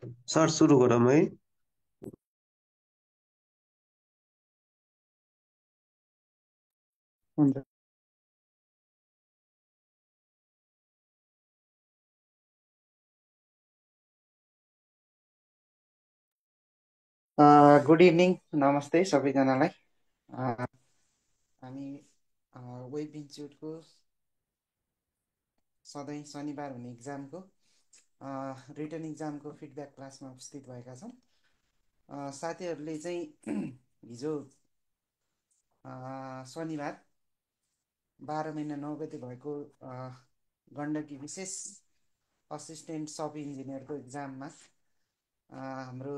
Sir सुरु गरौँ है। हुन्छ। गुड इभिनिङ, नमस्ते सबैजनालाई। अ, हामी वेब इन्स्टिच्युटको सधैँ शनिबार हुने इक्जामको रिटन इक्जामको फिडब्याक क्लासमा उपस्थित भएका छौँ। साथीहरूले चाहिँ हिजो शनिबार 12 महिना 9 गते भएको गण्डकी विशेष असिस्टेन्ट सब इन्जिनियरको इक्जाममा हाम्रो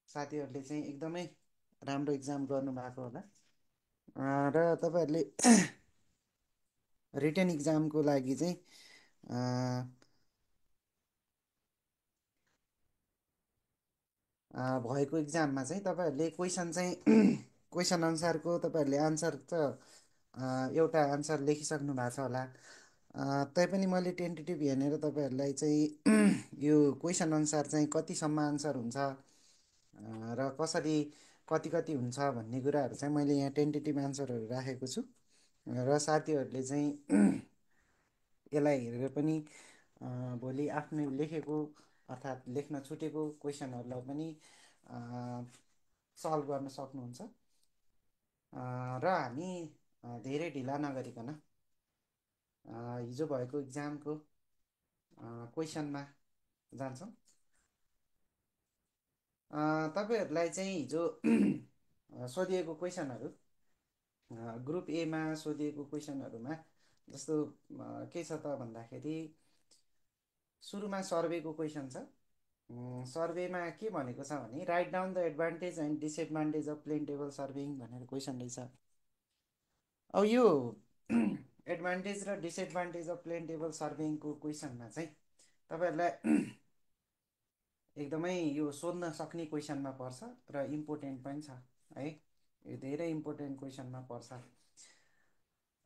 साथीहरूले चाहिँ एकदमै राम्रो इक्जाम गर्नुभएको होला। र तपाईँहरूले रिटन इक्जामको लागि चाहिँ भएको इक्जाममा चाहिँ तपाईँहरूले क्वेसन चाहिँ क्वेसन अनुसारको तपाईँहरूले आन्सर त एउटा आन्सर लेखिसक्नु भएको छ होला। तैपनि मैले टेन्टेटिभ हेरेर तपाईँहरूलाई चाहिँ यो क्वेसन अनुसार चाहिँ कतिसम्म आन्सर हुन्छ र कसरी कति कति हुन्छ भन्ने कुराहरू चाहिँ मैले यहाँ टेन्टेटिभ आन्सरहरू राखेको छु। र साथीहरूले चाहिँ यसलाई हेरेर पनि भोलि आफ्नो लेखेको अर्थात् लेख्न छुटेको क्वेसनहरूलाई पनि सल्भ गर्न सक्नुहुन्छ। र हामी धेरै ढिला नगरिकन हिजो भएको इक्जामको क्वेसनमा जान्छौँ। तपाईँहरूलाई चाहिँ हिजो सोधिएको क्वेसनहरू ग्रुप एमा सोधिएको क्वेसनहरूमा जस्तो के छ त भन्दाखेरि सुरुमा सर्वेको क्वेसन छ। सर्वेमा के भनेको छ भने write down the advantage and disadvantage of plain table serving भनेर क्वेसन रहेछ। अब यो एडभान्टेज र डिसएडभान्टेज अफ प्लेन टेबल सर्भिङको क्वेसनमा चाहिँ तपाईँहरूलाई एकदमै यो सोध्न सक्ने क्वेसनमा पर्छ र इम्पोर्टेन्ट पनि छ है। यो धेरै इम्पोर्टेन्ट क्वेसनमा पर्छ।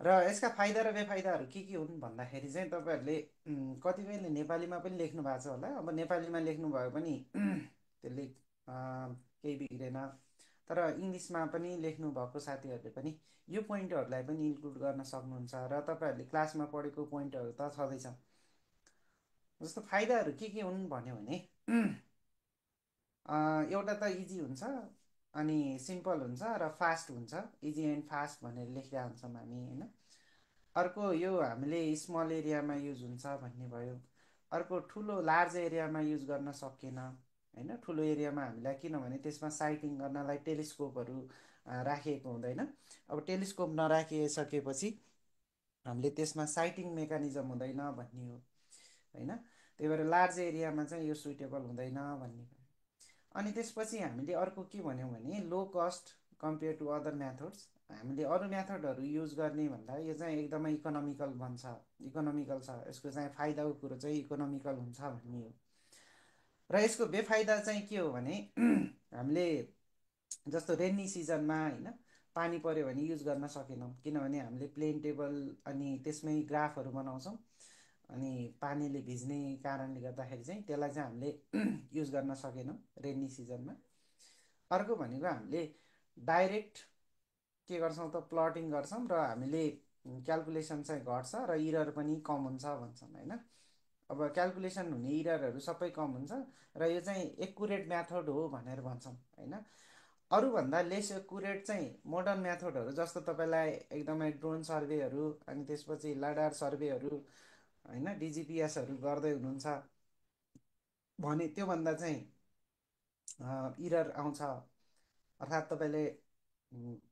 र यसका फाइदा र बेफाइदाहरू के हुन् भन्दाखेरि चाहिँ तपाईँहरूले कतिपयले नेपालीमा पनि लेख्नु भएको छ होला। अब नेपालीमा लेख्नुभयो पनि त्यसले केही बिग्रेन, तर इङ्ग्लिसमा पनि लेख्नुभएको साथीहरूले पनि यो पोइन्टहरूलाई पनि इन्क्लुड गर्न सक्नुहुन्छ र तपाईँहरूले क्लासमा पढेको पोइन्टहरू त छँदैछ। जस्तो फाइदाहरू के हुन् भन्यो भने एउटा त इजी हुन्छ, अनि सिम्पल हुन्छ र फास्ट हुन्छ। इजी एन्ड फास्ट भनेर लेखेका हुन्छौँ हामी होइन। अर्को यो हामीले स्मल एरियामा युज हुन्छ भन्ने भयो। अर्को ठुलो लार्ज एरियामा युज गर्न सकिएन होइन। ठुलो एरियामा हामीलाई किनभने त्यसमा साइटिङ गर्नलाई टेलिस्कोपहरू राखिएको हुँदैन। अब टेलिस्कोप नराखिसकेपछि हामीले त्यसमा साइटिङ मेकानिजम हुँदैन भन्ने हो होइन। त्यही भएर लार्ज एरियामा चाहिँ यो सुइटेबल हुँदैन भन्ने। अनि त्यसपछि हामीले अर्को के भन्यौँ भने low cost compare to other methods. हामीले अरू मेथडहरू युज गर्ने भन्दा यो चाहिँ एकदमै इकोनोमिकल बन्छ, इकोनोमिकल छ। यसको चाहिँ फाइदाको कुरो चाहिँ इकोनोमिकल हुन्छ भन्ने हो। र यसको बेफाइदा चाहिँ के हो भने हामीले जस्तो रेनी सिजनमा होइन पानी पऱ्यो भने युज गर्न सकेनौँ, किनभने हामीले प्लेन टेबल अनि त्यसमै ग्राफहरू बनाउँछौँ। अनि पानीले भिज्ने कारणले गर्दाखेरि चाहिँ त्यसलाई चाहिँ हामीले युज गर्न सकेनौँ रेनी सिजनमा। अर्को भनेको हामीले डाइरेक्ट के गर्छौँ त प्लटिङ गर्छौँ र हामीले क्यालकुलेसन चाहिँ घट्छ र इरर पनि कम हुन्छ भन्छौँ होइन। अब क्यालकुलेसन हुने इररहरू सबै कम हुन्छ र यो चाहिँ एकुरेट मेथड हो भनेर भन्छौँ होइन। अरूभन्दा लेस एकुरेट चाहिँ मोडर्न मेथडहरू जस्तो तपाईँलाई एकदमै ड्रोन सर्वेहरू अनि त्यसपछि लाडार सर्वेहरू होइन डिजिपिएसहरू गर्दै हुनुहुन्छ भने त्योभन्दा चाहिँ इरर आउँछ। अर्थात् तपाईँले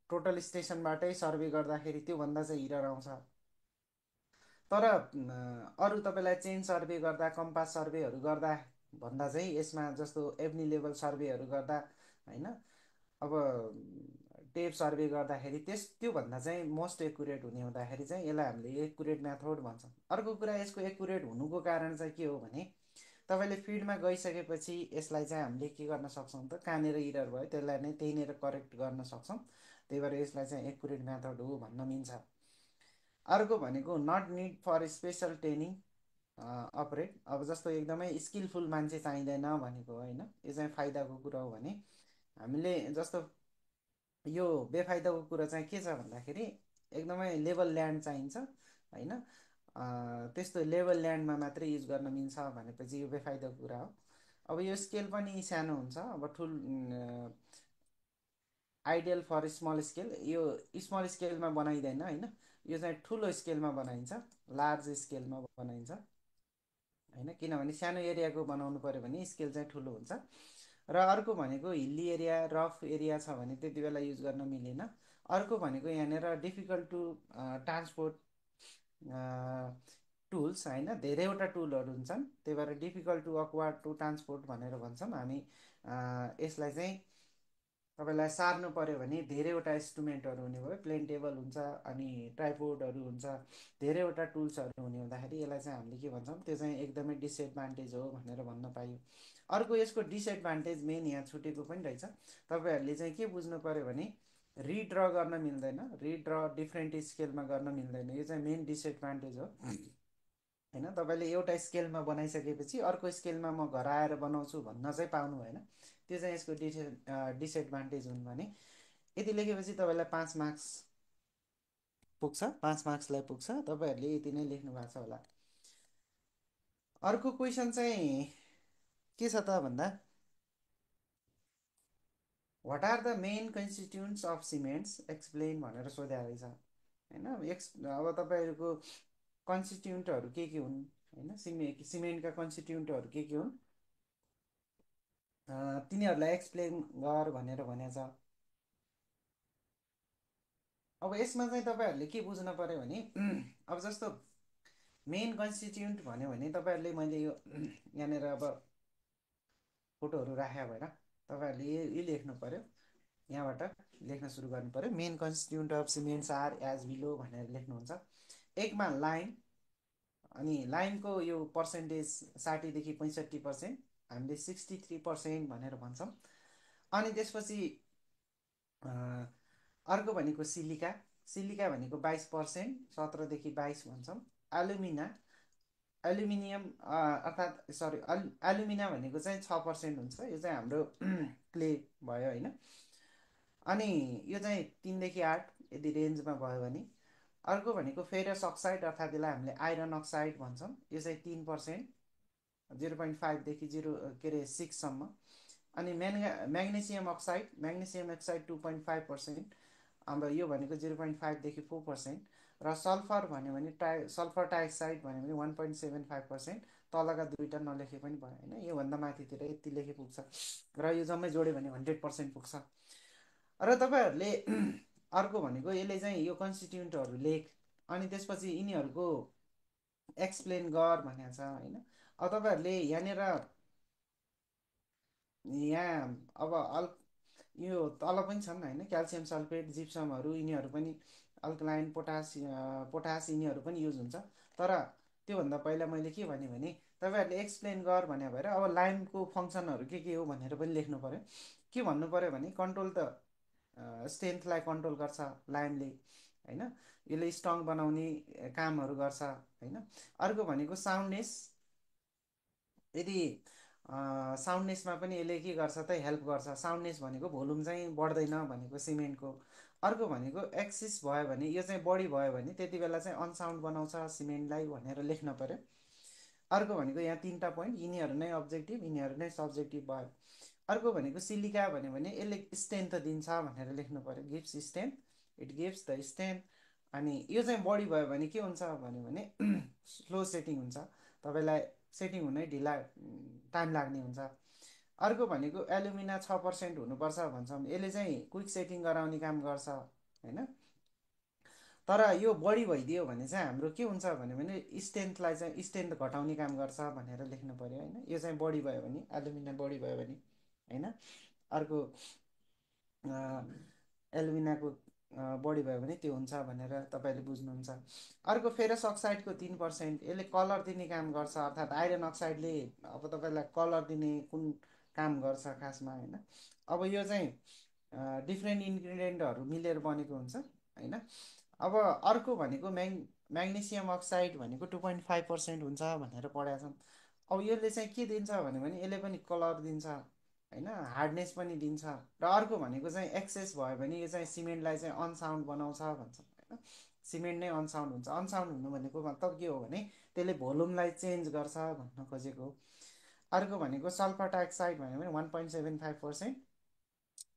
टोटल स्टेसनबाटै सर्वे गर्दाखेरि त्योभन्दा चाहिँ इरर आउँछ। तर अरू तपाईँलाई चेन सर्वे गर्दा कम्पास सर्वेहरू गर्दा भन्दा चाहिँ यसमा जस्तो एभनी लेभल सर्वेहरू गर्दा होइन, अब टेप सर्वे गर्दाखेरि त्योभन्दा चाहिँ मोस्ट एकुरेट हुने हुँदाखेरि चाहिँ यसलाई हामीले एकुरेट मेथड भन्छौँ। अर्को कुरा यसको एकुरेट हुनुको कारण चाहिँ के हो भने तपाईँले फिल्डमा गइसकेपछि यसलाई चाहिँ हामीले के गर्न सक्छौँ त कहाँनिर इरर भयो त्यसलाई नै त्यहीँनिर करेक्ट गर्न सक्छौँ। त्यही भएर यसलाई चाहिँ एकुरेट मेथड हो भन्न मिल्छ। अर्को भनेको not need for special training. Operate. अब जस्तो एकदमै स्किलफुल मान्छे चाहिँदैन भनेको होइन, यो चाहिँ फाइदाको कुरा हो भने हामीले जस्तो यो बेफाइदाको कुरा चाहिँ के छ भन्दाखेरि एकदमै लेभल ल्यान्ड चाहिन्छ होइन। त्यस्तो लेभल ल्यान्डमा मात्रै युज गर्न मिल्छ भनेपछि यो बेफाइदाको कुरा हो। अब यो स्केल पनि सानो हुन्छ। अब आइडियल फर स्मल स्केल, यो स्मल स्केलमा बनाइँदैन होइन, यो चाहिँ ठुलो स्केलमा बनाइन्छ, लार्ज स्केलमा बनाइन्छ होइन। किनभने सानो एरियाको बनाउनु पऱ्यो भने स्केल चाहिँ ठुलो हुन्छ। र अर्को भनेको हिल्ली एरिया रफ एरिया छ भने त्यति बेला युज गर्न मिलेन। अर्को भनेको यहाँनिर डिफिकल्ट टु ट्रान्सपोर्ट टुल्स होइन, धेरैवटा टुलहरू हुन्छन्, त्यही भएर difficult to awkward to transport भनेर भन्छौँ हामी। यसलाई चाहिँ तपाईँलाई सार्नु पऱ्यो भने धेरैवटा इन्स्ट्रुमेन्टहरू हुने भयो, प्लेन टेबल हुन्छ अनि ट्राइपोर्डहरू हुन्छ, धेरैवटा टुल्सहरू हुने हुँदाखेरि यसलाई चाहिँ हामीले के भन्छौँ, त्यो चाहिँ एकदमै डिसएडभान्टेज हो भनेर भन्न पाइयो। अर्को यसको डिसएडभान्टेज मेन यहाँ छुटेको पनि रहेछ। तपाईँहरूले चाहिँ के बुझ्नु पऱ्यो भने रिड्र गर्न मिल्दैन, रिड्र डिफ्रेन्ट स्केलमा गर्न मिल्दैन, यो चाहिँ मेन डिसएडभान्टेज हो होइन। तपाईँले एउटा स्केलमा बनाइसकेपछि अर्को स्केलमा म घर आएर बनाउँछु भन्न चाहिँ पाउनु भएन, त्यो चाहिँ यसको डिसएडभान्टेज हुन् भने। यति लेखेपछि तपाईँलाई 5 मार्क्स पुग्छ, 5 मार्क्सलाई पुग्छ। तपाईँहरूले यति नै लेख्नु भएको छ होला। अर्को क्वेसन चाहिँ के छ त भन्दा, what are the main constituents of cements explain भनेर सोधेको रहेछ होइन। अब तपाईँहरूको कन्स्टिट्युन्टहरू के हुन् होइन, सिमेन्टका कन्स्टिट्युन्टहरू के हुन्, तिनीहरूलाई एक्सप्लेन गर भनेर भनेको छ। अब यसमा चाहिँ तपाईँहरूले के बुझ्नु पऱ्यो भने अब जस्तो मेन कन्स्टिट्युन्ट भन्यो भने तपाईँहरूले, मैले यो यहाँनिर अब फोटोहरू राखेको भएर तपाईँहरूले यही लेख्नु पऱ्यो, यहाँबाट लेख्न सुरु गर्नु पऱ्यो। Main constituent of cements are as below भनेर लेख्नुहुन्छ। एकमा लाइन, अनि लाइनको यो पर्सेन्टेज 60 देखि 65%, हामीले 63% भनेर भन्छौँ। अनि त्यसपछि अर्को भनेको सिलिका, सिलिका भनेको 22%, 17 देखि 22 भन्छौँ। एलुमिना, एल्युमिनियम अर्थात् सरी एल्युमिना भनेको चाहिँ 6% हुन्छ, यो चाहिँ हाम्रो क्ले भयो होइन। अनि यो चाहिँ 3 देखि 8 यदि रेन्जमा भयो भने। अर्को भनेको फेरस अक्साइड अर्थात् यसलाई हामीले आइरन अक्साइड भन्छौँ, यो चाहिँ 3%, 0.5 देखि 6सम्म। अनि म्याग्नेसियम अक्साइड, म्याग्नेसियम अक्साइड 2.5%, अब यो भनेको 0.5 देखि 4%। र सल्फर भन्यो भने सल्फर डाइअक्साइड भन्यो भने 1.75%। तलका दुईवटा नलेखे पनि भयो होइन, योभन्दा माथितिर यति लेखे पुग्छ। र यो जम्मै जोड्यो भने 100% पुग्छ। र तपाईँहरूले अर्को भनेको यसले चाहिँ यो कन्स्टिट्युन्टहरू लेख, अनि त्यसपछि यिनीहरूको एक्सप्लेन गर भनेको छ होइन। अब तपाईँहरूले यहाँनिर यहाँ अब यो तल पनि छन् होइन, क्याल्सियम सल्फेट, जिप्समहरू, यिनीहरू पनि अल्कलाइन, पोटास यिनीहरू पनि युज हुन्छ। तर त्योभन्दा पहिला मैले के भनेँ भने तपाईँहरूले एक्सप्लेन गर भने भएर अब लाइमको फङ्सनहरू के हो भनेर पनि लेख्नु पऱ्यो। के भन्नु पऱ्यो भने कन्ट्रोल द स्ट्रेन्थलाई कन्ट्रोल गर्छ लाइमले होइन, यसले स्ट्रङ बनाउने कामहरू गर्छ होइन। अर्को भनेको साउन्डनेस, यदि साउन्डनेसमा पनि यसले के गर्छ त हेल्प गर्छ। साउन्डनेस भनेको भोल्युम चाहिँ बढ्दैन भनेको सिमेन्टको। अर्को भनेको एक्सिस भयो भने, यो चाहिँ बढी भयो भने त्यति बेला चाहिँ अनसाउन्ड बनाउँछ सिमेन्टलाई भनेर लेख्न पऱ्यो। अर्को भनेको यहाँ 3टा पोइन्ट, यिनीहरू नै अब्जेक्टिभ, यिनीहरू नै सब्जेक्टिभ भयो। अर्को भनेको सिलिका भन्यो भने यसले स्ट्रेन्थ दिन्छ भनेर लेख्नु पऱ्यो, gives strength, it gives the strength. अनि यो चाहिँ बढी भयो भने के हुन्छ भन्यो भने स्लो सेटिङ हुन्छ, तपाईँलाई सेटिङ हुनै ढिला टाइम लाग्ने हुन्छ। अर्को भनेको एल्युमिना 6% हुनुपर्छ भन्छौँ, यसले चाहिँ क्विक सेटिङ गराउने काम गर्छ होइन। तर यो बढी भइदियो भने चाहिँ हाम्रो के हुन्छ भन्यो भने स्ट्रेन्थलाई चाहिँ स्ट्रेन्थ घटाउने काम गर्छ भनेर लेख्नु पऱ्यो होइन। यो चाहिँ बढी भयो भने, एल्युमिना बढी भयो भने होइन। अर्को एल्युमिनाको बढी भयो भने त्यो हुन्छ भनेर तपाईँले बुझ्नुहुन्छ। अर्को फेरस अक्साइडको 3%, यसले कलर दिने काम गर्छ, अर्थात् आइरन अक्साइडले अब तपाईँलाई कलर दिने कुन काम गर्छ खासमा होइन। अब यो चाहिँ डिफ्रेन्ट इन्ग्रिडियन्टहरू मिलेर बनेको हुन्छ होइन। अब अर्को भनेको म्याग्नेसियम अक्साइड भनेको 2.5% हुन्छ भनेर पढाएको छौँ। अब यसले चाहिँ के दिन्छ भने यसले पनि कलर दिन्छ होइन, हार्डनेस पनि दिन्छ। र अर्को भनेको चाहिँ एक्सेस भयो भने यो चाहिँ सिमेन्टलाई चाहिँ अनसाउन्ड बनाउँछ भन्छ होइन। सिमेन्ट नै अनसाउन्ड हुन्छ। अनसाउन्ड हुनु भनेको मतलब के हो भने त्यसले भोल्युमलाई चेन्ज गर्छ भन्न खोजेको हो। अर्को भनेको सल्फर डाइअक्साइड भन्यो भने 1.75%,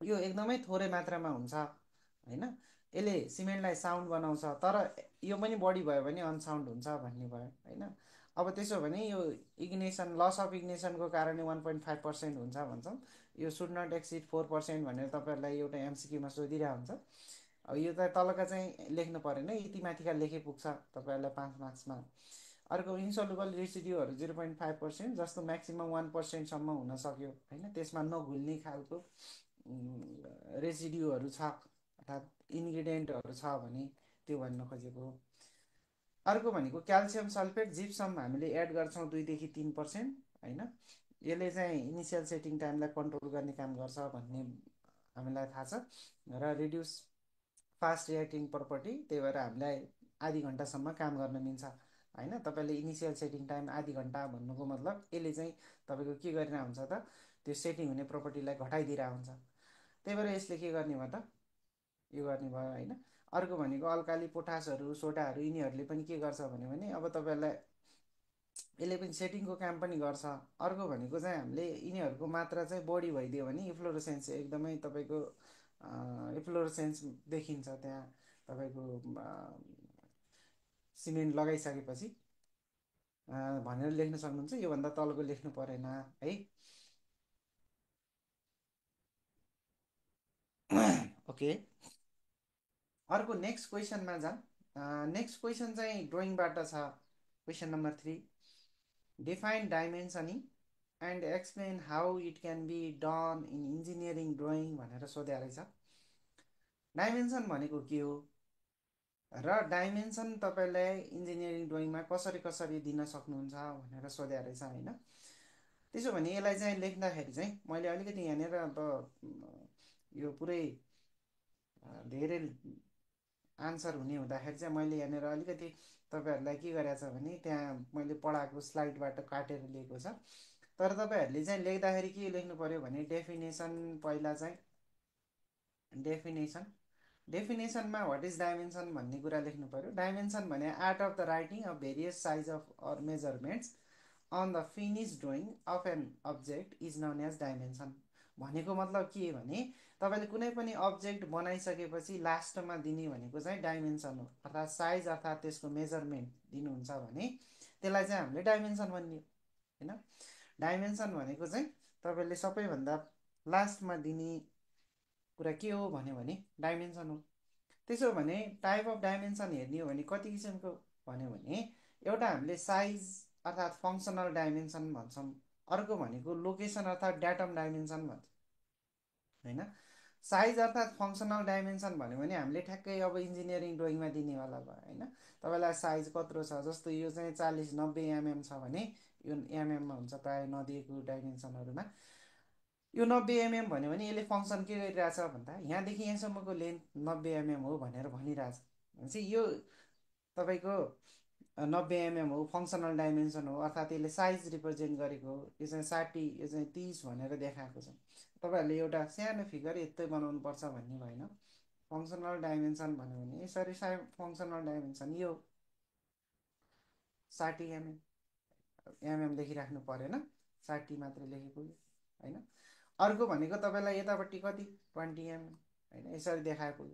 यो एकदमै थोरै मात्रामा हुन्छ होइन। यसले सिमेन्टलाई साउन्ड बनाउँछ, तर यो पनि बढी भयो भने अनसाउन्ड हुन्छ भन्ने भयो होइन। अब त्यसो भने यो इग्नेसन, लस अफ इग्नेसनको कारणले 1.5% हुन्छ भन्छौँ। यो सुड नट एक्सिड 4% भनेर तपाईँहरूलाई एउटा एमसिक्यूमा सोधिरहेको हुन्छ। अब यो त तलका चाहिँ लेख्नु परेन, यति माथिका लेखे पुग्छ तपाईँहरूलाई 5 मार्क्समा। अर्को इन्सोलुबल रेसिड्युहरू 0.5%, जस्तो म्याक्सिमम् 1%सम्म हुन सक्यो होइन। त्यसमा नघुल्ने खालको रेसिड्युहरू छ अर्थात् इन्ग्रिडियन्टहरू छ भने त्यो भन्न खोजेको हो। अर्को भनेको क्याल्सियम सल्फेट जिप्सम हामीले एड गर्छौँ 2 देखि 3% होइन। यसले चाहिँ इनिसियल सेटिङ टाइमलाई कन्ट्रोल गर्ने काम गर्छ भन्ने हामीलाई थाहा छ। र रिड्युस फास्ट रियाक्टिङ प्रपर्टी, त्यही भएर हामीलाई आधी घन्टासम्म काम गर्न मिल्छ होइन। तपाईँले इनिसियल सेटिङ टाइम आधी घन्टा भन्नुको मतलब यसले चाहिँ तपाईँको के गरिरहेको हुन्छ त, त्यो सेटिङ हुने प्रपर्टीलाई घटाइदिरहेको हुन्छ। त्यही भएर यसले के गर्ने भयो त, यो गर्ने भयो होइन। अर्को भनेको अल्काली पोटासहरू सोडाहरू, यिनीहरूले पनि के गर्छ भने अब तपाईँहरूलाई यसले पनि सेटिङको काम पनि गर्छ। अर्को भनेको चाहिँ हामीले यिनीहरूको मात्रा चाहिँ बढी भइदियो भने इफ्लोरोसेन्स एकदमै तपाईँको इफ्लोरोसेन्स देखिन्छ त्यहाँ तपाईँको सिमेन्ट लगाइसकेपछि भनेर लेख्न सक्नुहुन्छ। योभन्दा तलको लेख्नु परेन है। ओके, अर्को नेक्स्ट क्वेसनमा जाऊँ। नेक्स्ट क्वेसन चाहिँ ड्रइङबाट छ। Question number 3, define dimensioning and explain how it can be done in engineering drawing भनेर सोधेको रहेछ। डाइमेन्सन भनेको के हो र डाइमेन्सन तपाईँलाई इन्जिनियरिङ ड्रइङमा कसरी कसरी दिन सक्नुहुन्छ भनेर सोधेको रहेछ होइन। त्यसो भने यसलाई चाहिँ लेख्दाखेरि चाहिँ मैले अलिकति यहाँनिर अब यो पुरै धेरै आन्सर हुने हुँदाखेरि चाहिँ मैले यहाँनिर अलिकति तपाईँहरूलाई के गरेको छ भने त्यहाँ मैले पढाएको स्लाइडबाट काटेर लिएको छ। तर तपाईँहरूले चाहिँ लेख्दाखेरि के लेख्नु पऱ्यो भने डेफिनेसन, पहिला चाहिँ डेफिनेसनमा वाट इज डाइमेन्सन भन्ने कुरा लेख्नु पऱ्यो। डाइमेन्सन भने art of the writing of various size of or measurements on the finish drawing of an object is known as dimension. भनेको मतलब के भने तपाईँले कुनै पनि अब्जेक्ट बनाइसकेपछि लास्टमा दिने भनेको चाहिँ डाइमेन्सन हो, अर्थात् साइज अर्थात् त्यसको मेजरमेन्ट दिनुहुन्छ भने त्यसलाई चाहिँ हामीले डाइमेन्सन भन्ने होइन। डाइमेन्सन भनेको चाहिँ तपाईँले सबैभन्दा लास्टमा दिने कुरा के हो भन्यो भने डाइमेन्सन हो। त्यसो भने टाइप अफ डाइमेन्सन हेर्ने हो भने कति किसिमको भन्यो भने एउटा हामीले साइज अर्थात् फङ्सनल डाइमेन्सन भन्छौँ। अर्को भनेको लोकेसन अर्थात् डाटम डाइमेन्सन भन्छ होइन। साइज अर्थात् फङ्सनल डाइमेन्सन भन्यो भने हामीले ठ्याक्कै अब इन्जिनियरिङ ड्रइङमा दिनेवाला भयो होइन। तपाईँलाई साइज कत्रो छ, जस्तो यो चाहिँ 40-90 mm छ भने यो एमएममा हुन्छ प्रायः नदिएको डाइमेन्सनहरूमा। यो 90 mm भन्यो भने यसले फङ्सन के गरिरहेछ भन्दा यहाँदेखि यहाँसम्मको लेन्थ 90 mm हो भनेर भनिरहेछ भनेपछि यो तपाईँको 90 mm हो, फङ्सनल डाइमेन्सन हो, अर्थात् यसले साइज रिप्रेजेन्ट गरेको हो। यो चाहिँ 60, यो चाहिँ 30 भनेर देखाएको छ। तपाईँहरूले एउटा सानो फिगर यस्तै बनाउनु पर्छ भन्ने भएन। फङ्सनल डाइमेन्सन भन्यो भने यसरी फङ्सनल डाइमेन्सन यो 60 mm लेखिराख्नु परेन, 60 मात्रै लेखेको होइन। अर्को भनेको तपाईँलाई यतापट्टि कति 20 mm होइन, यसरी देखाएको।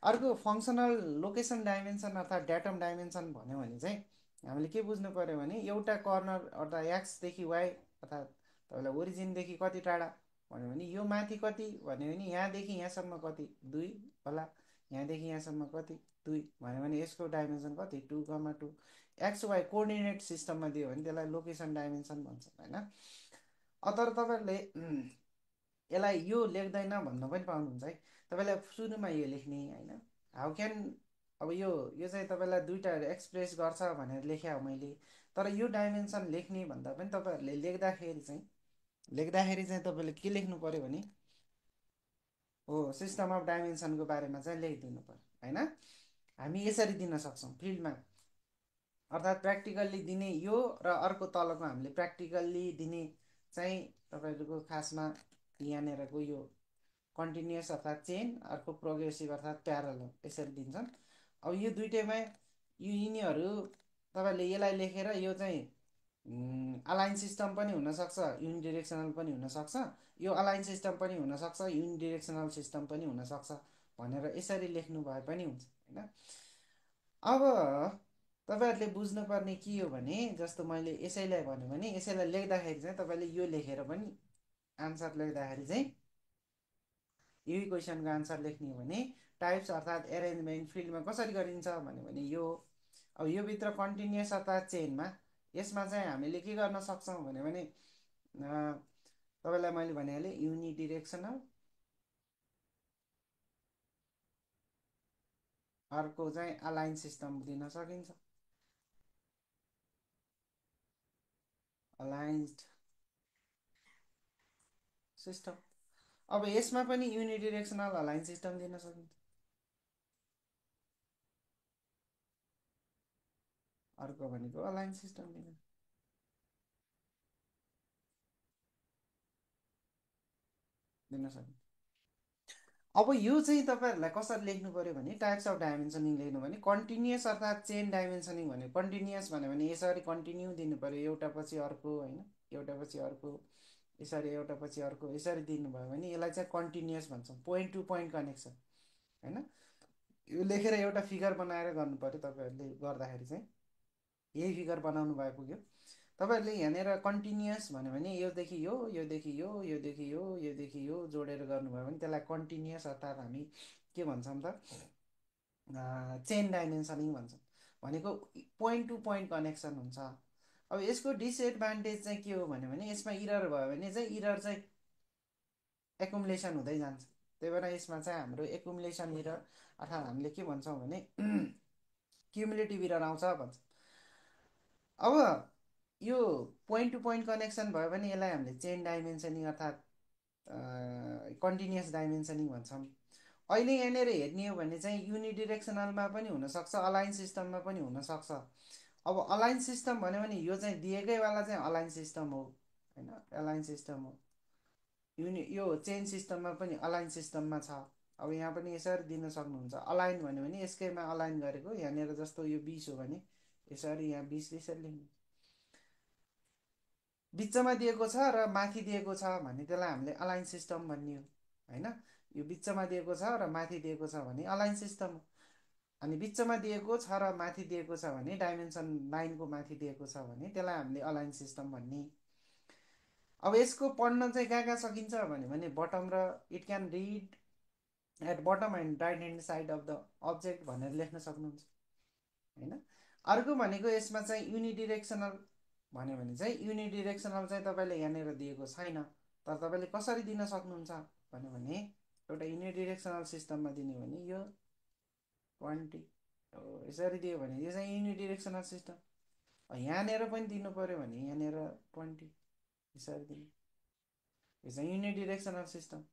अर्को फङ्सनल लोकेसन डाइमेन्सन अर्थात् डाटम डाइमेन्सन भन्यो भने चाहिँ हामीले के बुझ्नु पऱ्यो भने एउटा कर्नर अर्थात् एक्सदेखि वाइ अर्थात् तपाईँलाई ओरिजिनदेखि कति टाढा भन्यो भने यो माथि कति भन्यो भने यहाँदेखि यहाँसम्म कति 2 होला, यहाँदेखि यहाँसम्म कति 2 भन्यो भने यसको डाइमेन्सन कति 2,2। एक्स वाइ कोअर्डिनेट सिस्टममा दियो भने त्यसलाई लोकेसन डाइमेन्सन भन्छ होइन। तर तपाईँहरूले यसलाई यो लेख्दैन भन्न पनि पाउनुहुन्छ है। तपाईँलाई सुरुमा यो लेख्ने होइन, हाउ क्यान, अब यो चाहिँ तपाईँलाई दुईवटा एक्सप्रेस गर्छ भनेर लेखेँ हो मैले। तर यो डाइमेन्सन लेख्ने भन्दा पनि तपाईँहरूले लेख्दाखेरि चाहिँ तपाईँले के लेख्नु पऱ्यो भने हो सिस्टम अफ डाइमेन्सनको बारेमा चाहिँ लेखिदिनु पऱ्यो होइन। हामी यसरी दिन सक्छौँ फिल्डमा। अर्थात् प्र्याक्टिकल्ली दिने यो र अर्को तलको हामीले प्र्याक्टिकल्ली दिने चाहिँ तपाईँहरूको खासमा यहाँनिरको यो कन्टिन्युस अर्थात् चेन, अर्को प्रोग्रेसिभ अर्थात् प्यारल यसरी दिन्छन्। अब यो दुइटैमा यिनीहरू तपाईँले यसलाई लेखेर यो चाहिँ अलाइन सिस्टम पनि हुनसक्छ, युनिडिरेक्सनल पनि हुनसक्छ, यो अलाइन सिस्टम पनि हुनसक्छ, युनिडिरेक्सनल सिस्टम पनि हुनसक्छ भनेर यसरी लेख्नु भए पनि हुन्छ होइन। अब तपाईँहरूले बुझ्नुपर्ने के हो भने जस्तो मैले यसैलाई भन्यो भने यसैलाई लेख्दाखेरि चाहिँ तपाईँले यो लेखेर पनि आन्सर लेख्दाखेरि चाहिँ यही क्वेसनको आन्सर लेख्ने हो भने टाइप्स अर्थात् एरेन्जमेन्ट फिल्डमा कसरी गरिन्छ भन्यो भने यो अब यो भित्र कन्टिन्युस अर्थात् चेनमा यसमा चाहिँ हामीले के गर्न सक्छौँ भन्यो भने तपाईँलाई मैले भनिहालेँ युनिडिरेक्सनल, अर्को चाहिँ अलाइन सिस्टम दिन सकिन्छ, अलाइन्ड सिस्टम। अब यसमा पनि युनिडिरेक्सनल अलाइन सिस्टम दिन सकिन्छ, अर्को भनेको अलाइन सिस्टम दिन सकिन्छ। अब यो चाहिँ तपाईँहरूलाई कसरी लेख्नु पऱ्यो भने टाइप्स अफ डाइमेन्सनिङ लेख्नु भने कन्टिन्युस अर्थात् चेन डाइमेन्सनिङ भन्यो। कन्टिन्युस भन्यो भने यसरी कन्टिन्यू दिनु पऱ्यो, एउटा पछि अर्को होइन, एउटा पछि अर्को, यसरी एउटा पछि अर्को यसरी दिनुभयो भने यसलाई चाहिँ कन्टिन्युस भन्छौँ, पोइन्ट टु पोइन्ट कनेक्सन होइन। यो लेखेर एउटा फिगर बनाएर गर्नु पऱ्यो तपाईँहरूले गर्दाखेरि चाहिँ यही फिगर बनाउनु भए पुग्यो। तपाईँहरूले यहाँनिर कन्टिन्युस भन्यो भने योदेखि यो, योदेखि यो, योदेखि यो, योदेखि यो जोडेर गर्नुभयो भने त्यसलाई कन्टिन्युस अर्थात् हामी के भन्छौँ त चेन डाइमेन्सनिङ भन्छौँ। भनेको पोइन्ट टु पोइन्ट कनेक्सन हुन्छ। अब यसको डिसएडभान्टेज चाहिँ के हो भने यसमा इरर भयो भने चाहिँ इरर चाहिँ एकुमुलेसन हुँदै जान्छ। त्यही भएर यसमा चाहिँ हाम्रो एकुमुलेसन इरर अर्थात् हामीले के भन्छौँ भने क्युमुलेटिभ इरर आउँछ भन्छ। अब यो पोइन्ट टु पोइन्ट कनेक्सन भयो भने यसलाई हामीले चेन डाइमेन्सनिङ अर्थात् कन्टिन्युस डाइमेन्सनिङ भन्छौँ। अहिले यहाँनिर हेर्ने हो भने चाहिँ युनिडिरेक्सनलमा पनि हुनसक्छ, अलाइन सिस्टममा पनि हुनसक्छ। अब अलाइन सिस्टम भन्यो भने यो चाहिँ दिएकैवाला चाहिँ अलाइन सिस्टम हो होइन, अलाइन सिस्टम हो। यो चेन सिस्टममा पनि अलाइन सिस्टममा छ। अब यहाँ पनि यसरी दिन सक्नुहुन्छ। अलाइन भन्यो भने यसकैमा अलाइन गरेको, यहाँनिर जस्तो यो 20 हो भने यसरी यहाँ 20 यसरी लेख्नु, बिचमा दिएको छ र माथि दिएको छ भने त्यसलाई हामीले अलाइन सिस्टम भन्ने हो होइन। यो बिचमा दिएको छ र माथि दिएको छ भने अलाइन सिस्टम हो। अनि बिचमा दिएको छ र माथि दिएको छ भने डाइमेन्सन लाइनको माथि दिएको छ भने त्यसलाई हामीले अलाइन सिस्टम भन्ने। अब यसको पढ्न चाहिँ कहाँ कहाँ सकिन्छ भने बटम र it can read at bottom and right hand side of the object भनेर लेख्न सक्नुहुन्छ होइन। अर्को भनेको यसमा चाहिँ युनिडिरेक्सनल भन्यो भने चाहिँ युनिडिरेक्सनल चाहिँ तपाईँले यहाँनिर दिएको छैन, तर तपाईँले कसरी दिन सक्नुहुन्छ भन्यो भने एउटा युनिडिरेक्सनल सिस्टममा दिने हो भने यो 20 यसरी दियो भने यो चाहिँ युनिडिरेक्सनल सिस्टम। यहाँनिर पनि दिनु पऱ्यो भने यहाँनिर 20 यसरी दिनु, यो चाहिँ युनिडिरेक्सनल सिस्टम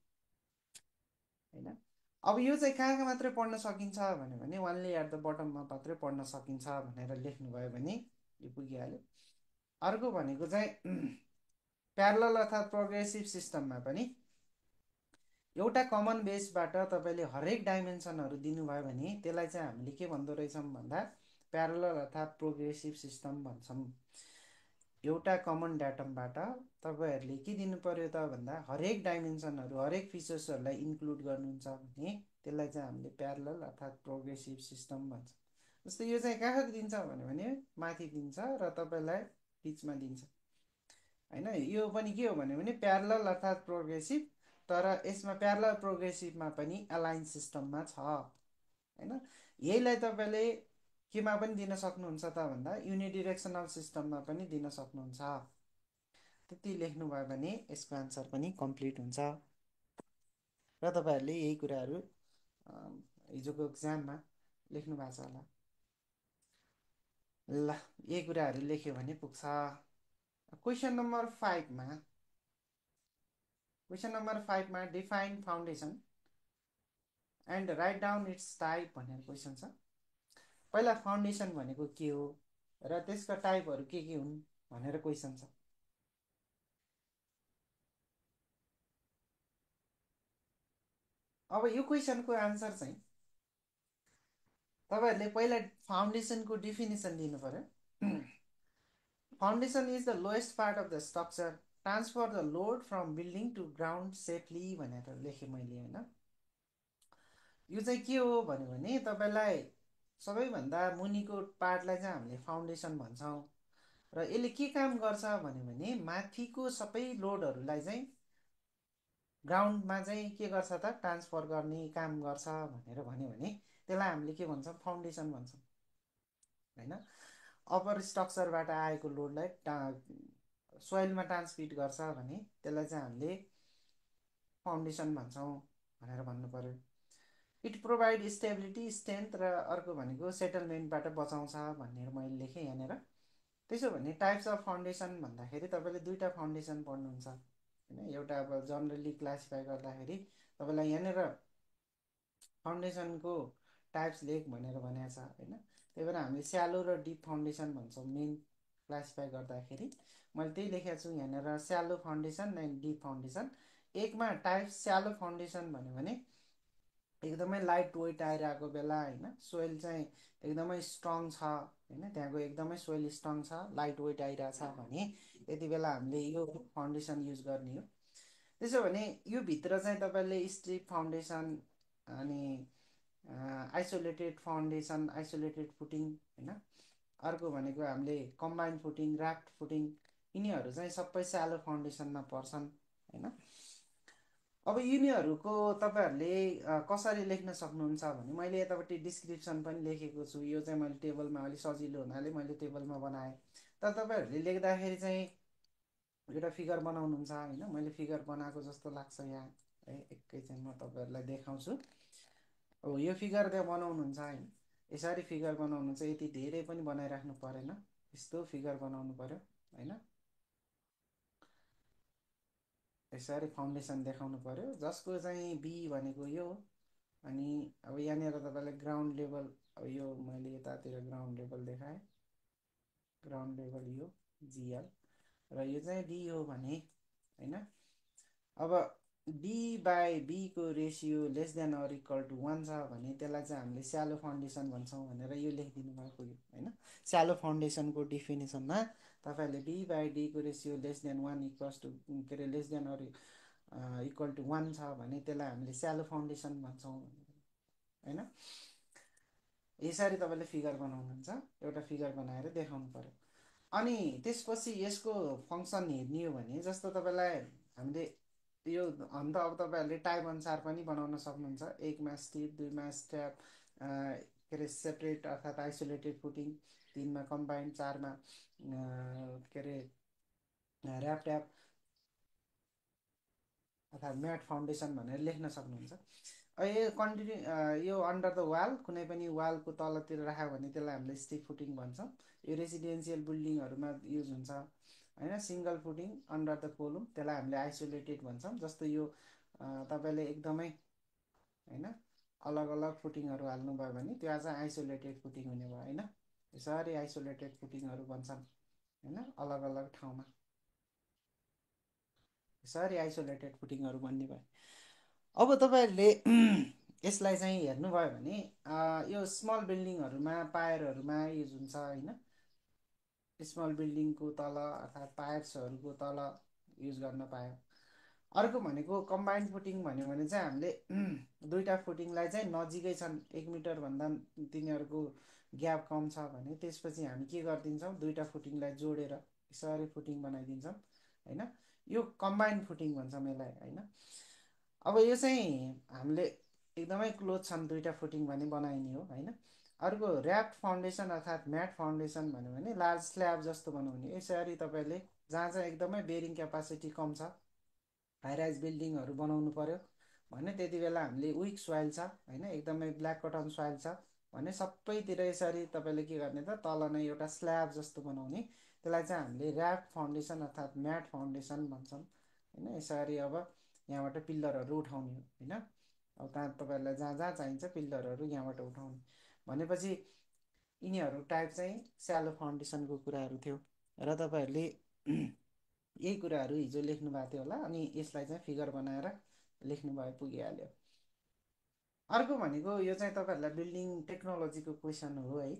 होइन। अब यो चाहिँ कहाँ कहाँ मात्रै पढ्न सकिन्छ भन्यो भने ओन्ली एट द बटममा मात्रै पढ्न सकिन्छ भनेर लेख्नुभयो भने यो पुगिहाल्यो। अर्को भनेको चाहिँ प्यारलल अर्थात् प्रोग्रेसिभ सिस्टममा पनि एउटा कमन बेसबाट तपाईँले हरेक डाइमेन्सनहरू दिनुभयो भने त्यसलाई चाहिँ हामीले के भन्दो रहेछौँ भन्दा प्यारलल अर्थात् प्रोग्रेसिभ सिस्टम भन्छौँ। एउटा कमन डाटमबाट तपाईँहरूले के दिनु पर्यो त भन्दा हरेक डाइमेन्सनहरू हरेक फिचर्सहरूलाई इन्क्लुड गर्नुहुन्छ भने त्यसलाई चाहिँ हामीले प्यारलल अर्थात् प्रोग्रेसिभ सिस्टम भन्छ। जस्तै यो चाहिँ कहाँ दिन्छ भने माथि दिन्छ र तपाईँलाई बिचमा दिन्छ होइन। यो पनि के हो भने प्यारलल अर्थात् प्रोग्रेसिभ, तर यसमा प्यारलल प्रोग्रेसिभमा पनि अलाइन सिस्टममा छ होइन। यहीलाई तपाईँले केमा पनि दिन सक्नुहुन्छ त भन्दा युनिडिरेक्सनल सिस्टममा पनि दिन सक्नुहुन्छ। त्यति लेख्नुभयो भने यसको आन्सर पनि कम्प्लिट हुन्छ र तपाईँहरूले यही कुराहरू हिजोको एक्जाममा लेख्नु भएको छ होला। ल यही कुराहरू लेख्यो भने पुग्छ। क्वेसन नम्बर 5मा define foundation and write down its type भनेर क्वेसन छ। पहिला फाउन्डेसन भनेको के हो र त्यसका टाइपहरू के हुन् भनेर क्वेसन छ। अब यो क्वेसनको आन्सर चाहिँ तपाईँहरूले पहिला फाउन्डेसनको डिफिनेसन दिनु पर्यो। Foundation is the lowest part of the structure, transfer the load from building to ground safely भनेर लेखेँ मैले होइन। यो चाहिँ के हो भन्यो भने तपाईँलाई सबैभन्दा मुनिको पार्टलाई चाहिँ हामीले फाउन्डेसन भन्छौँ र यसले के काम गर्छ भन्यो भने माथिको सबै लोडहरूलाई चाहिँ ग्राउन्डमा चाहिँ के गर्छ त ट्रान्सफर गर्ने काम गर्छ भनेर भन्यो भने त्यसलाई हामीले के भन्छौँ फाउन्डेसन भन्छौँ होइन। अप्पर स्ट्रक्चरबाट आएको लोडलाई सोइलमा ट्रान्समिट गर्छ भने त्यसलाई चाहिँ हामीले फाउन्डेसन भन्छौँ भनेर भन्नु पर्यो। इट प्रोभाइड स्टेबिलिटी स्ट्रेन्थ र अर्को भनेको सेटलमेन्टबाट बचाउँछ भनेर मैले लेखेँ यहाँनिर। त्यसो भने टाइप्स अफ फाउन्डेसन भन्दाखेरि तपाईँले दुईवटा फाउन्डेसन पढ्नुहुन्छ होइन। एउटा अब जनरली क्लासिफाई गर्दाखेरि तपाईँलाई यहाँनिर फाउन्डेसनको टाइप्स लेख भनेर भनेको छ होइन। त्यही भएर हामीले स्यालो र डिप फाउन्डेसन भन्छौँ मेन क्लासिफाई गर्दाखेरि। मैले त्यही लेखेको छु यहाँनिर shallow foundation and deep foundation. एकमा टाइप्स स्यालो फाउन्डेसन भन्यो भने एकदमै लाइट वेट आइरहेको बेला होइन, सोइल चाहिँ एकदमै स्ट्रङ छ होइन, त्यहाँको एकदमै सोइल स्ट्रङ छ लाइट वेट आइरहेछ भने यति बेला हामीले यो फाउन्डेसन युज गर्ने हो। त्यसो भने यो भित्र चाहिँ तपाईँले स्ट्रिप फाउन्डेसन अनि आइसोलेटेड फाउन्डेसन आइसोलेटेड फुटिङ होइन, अर्को भनेको हामीले कम्बाइन्ड फुटिङ ऱ्याफ्ट फुटिङ, यिनीहरू चाहिँ सबै स्यालो फाउन्डेसनमा पर्छन् होइन। अब यिनीहरूको तपाईँहरूले कसरी लेख्न सक्नुहुन्छ भने मैले यतापट्टि डिस्क्रिप्सन पनि लेखेको छु। यो चाहिँ मैले टेबलमा अलिक सजिलो हुनाले मैले टेबलमा बनाएँ। तर तपाईँहरूले लेख्दाखेरि चाहिँ एउटा फिगर बनाउनुहुन्छ होइन। मैले फिगर बनाएको जस्तो लाग्छ यहाँ है, एकैछिन म तपाईँहरूलाई देखाउँछु। अब यो फिगर त्यहाँ बनाउनुहुन्छ होइन, यसरी फिगर बनाउनु चाहिँ यति धेरै पनि बनाइराख्नु परेन, यस्तो फिगर बनाउनु पर्यो होइन। यसरी फाउन्डेसन देखाउनु पर्यो जसको चाहिँ बी भनेको यो। अनि अब यहाँनिर तपाईँलाई ग्राउन्ड लेभल, अब यो मैले यतातिर ग्राउन्ड लेभल देखाएँ, ग्राउन्ड लेभल यो जिएल र यो चाहिँ डी हो भने होइन। अब डी बाई बीको ratio less than or equal to 1 छ भने त्यसलाई चाहिँ हामीले स्यालो फाउन्डेसन भन्छौँ भनेर यो लेखिदिनु भयो पुग्यो होइन। स्यालो फाउन्डेसनको डिफिनेसनमा तपाईँहरूले डी बाई डीको ratio less than 1 equals to के अरे less than or equal to 1 छ भने त्यसलाई हामीले स्यालो फाउन्डेसन भन्छौँ होइन। यसरी तपाईँले फिगर बनाउनुहुन्छ, एउटा फिगर बनाएर देखाउनु पर्यो। अनि त्यसपछि यसको फङ्सन हेर्ने हो भने जस्तो तपाईँलाई हामीले यो अन्त अब तपाईँहरूले टाइप अनुसार पनि बनाउन सक्नुहुन्छ। एकमा स्टिप, दुईमा स्ट्याप के अरे सेपरेट अर्थात् आइसोलेटेड फुटिङ, तिनमा कम्बाइन्ड, चारमा के अरे ऱ्याप ट्याप अर्थात् म्याट फाउन्डेसन भनेर लेख्न सक्नुहुन्छ। यो कन्टिन्यू यो अन्डर द वाल, कुनै पनि वालको तलतिर राख्यो भने त्यसलाई हामीले स्टिक फुटिङ भन्छौँ। यो रेसिडेन्सियल बिल्डिङहरूमा युज हुन्छ होइन। Single footing under the column, त्यसलाई हामीले आइसोलेटेड भन्छौँ। जस्तो यो तपाईँले एकदमै होइन अलग अलग फुटिङहरू हाल्नुभयो भने त्यो चाहिँ आइसोलेटेड फुटिङ हुने भयो होइन। यसरी आइसोलेटेड फुटिङहरू भन्छन् होइन अलग अलग ठाउँमा, यसरी आइसोलेटेड फुटिङहरू भन्ने भयो। अब तपाईँहरूले यसलाई चाहिँ हेर्नुभयो भने यो स्मल बिल्डिङहरूमा पायरहरूमा युज हुन्छ होइन। स्मल बिल्डिङको तल अर्थात् पायर्सहरूको तल युज गर्न पायो। अर्को भनेको कम्बाइन्ड फुटिङ भन्यो भने चाहिँ हामीले दुईवटा फुटिङलाई चाहिँ नजिकै छन् 1 मिटरभन्दा तिनीहरूको ग्याप कम छ भने त्यसपछि हामी के गरिदिन्छौँ, दुईवटा फुटिङलाई जोडेर यसरी फुटिङ बनाइदिन्छौँ होइन। यो कम्बाइन्ड फुटिङ भन्छौँ यसलाई होइन। अब यो चाहिँ हामीले एकदमै क्लोज छन् दुईवटा फुटिङ भने बनाइने हो होइन। अर्को ऱ्याप्ड फाउन्डेसन अर्थात् म्याट फाउन्डेसन भन्यो भने लार्ज स्ल्याब जस्तो बनाउने। यसरी तपाईँले जहाँ चाहिँ एकदमै बेरिङ क्यापासिटी कम छ, हाइराइज बिल्डिङहरू बनाउनु पर्यो भने त्यति बेला हामीले विक सोइल छ होइन, एकदमै ब्ल्याक कटन सोइल छ भने सबैतिर यसरी तपाईँले के गर्ने त तल नै एउटा स्ल्याब जस्तो बनाउने। त्यसलाई चाहिँ हामीले ऱ्याप्ड फाउन्डेसन अर्थात् म्याट फाउन्डेसन भन्छौँ होइन। यसरी अब यहाँबाट पिल्लरहरू उठाउने होइन। अब कहाँ तपाईँहरूलाई जहाँ जहाँ चाहिन्छ पिल्लरहरू यहाँबाट उठाउने भनेपछि यिनीहरू टाइप चाहिँ स्यालो फाउन्डेसनको कुराहरू थियो र तपाईँहरूले यही कुराहरू हिजो लेख्नु भएको थियो होला, अनि यसलाई चाहिँ फिगर बनाएर लेख्नु भए पुगिहाल्यो। अर्को भनेको यो चाहिँ तपाईँहरूलाई बिल्डिङ टेक्नोलोजीको क्वेसन हो है।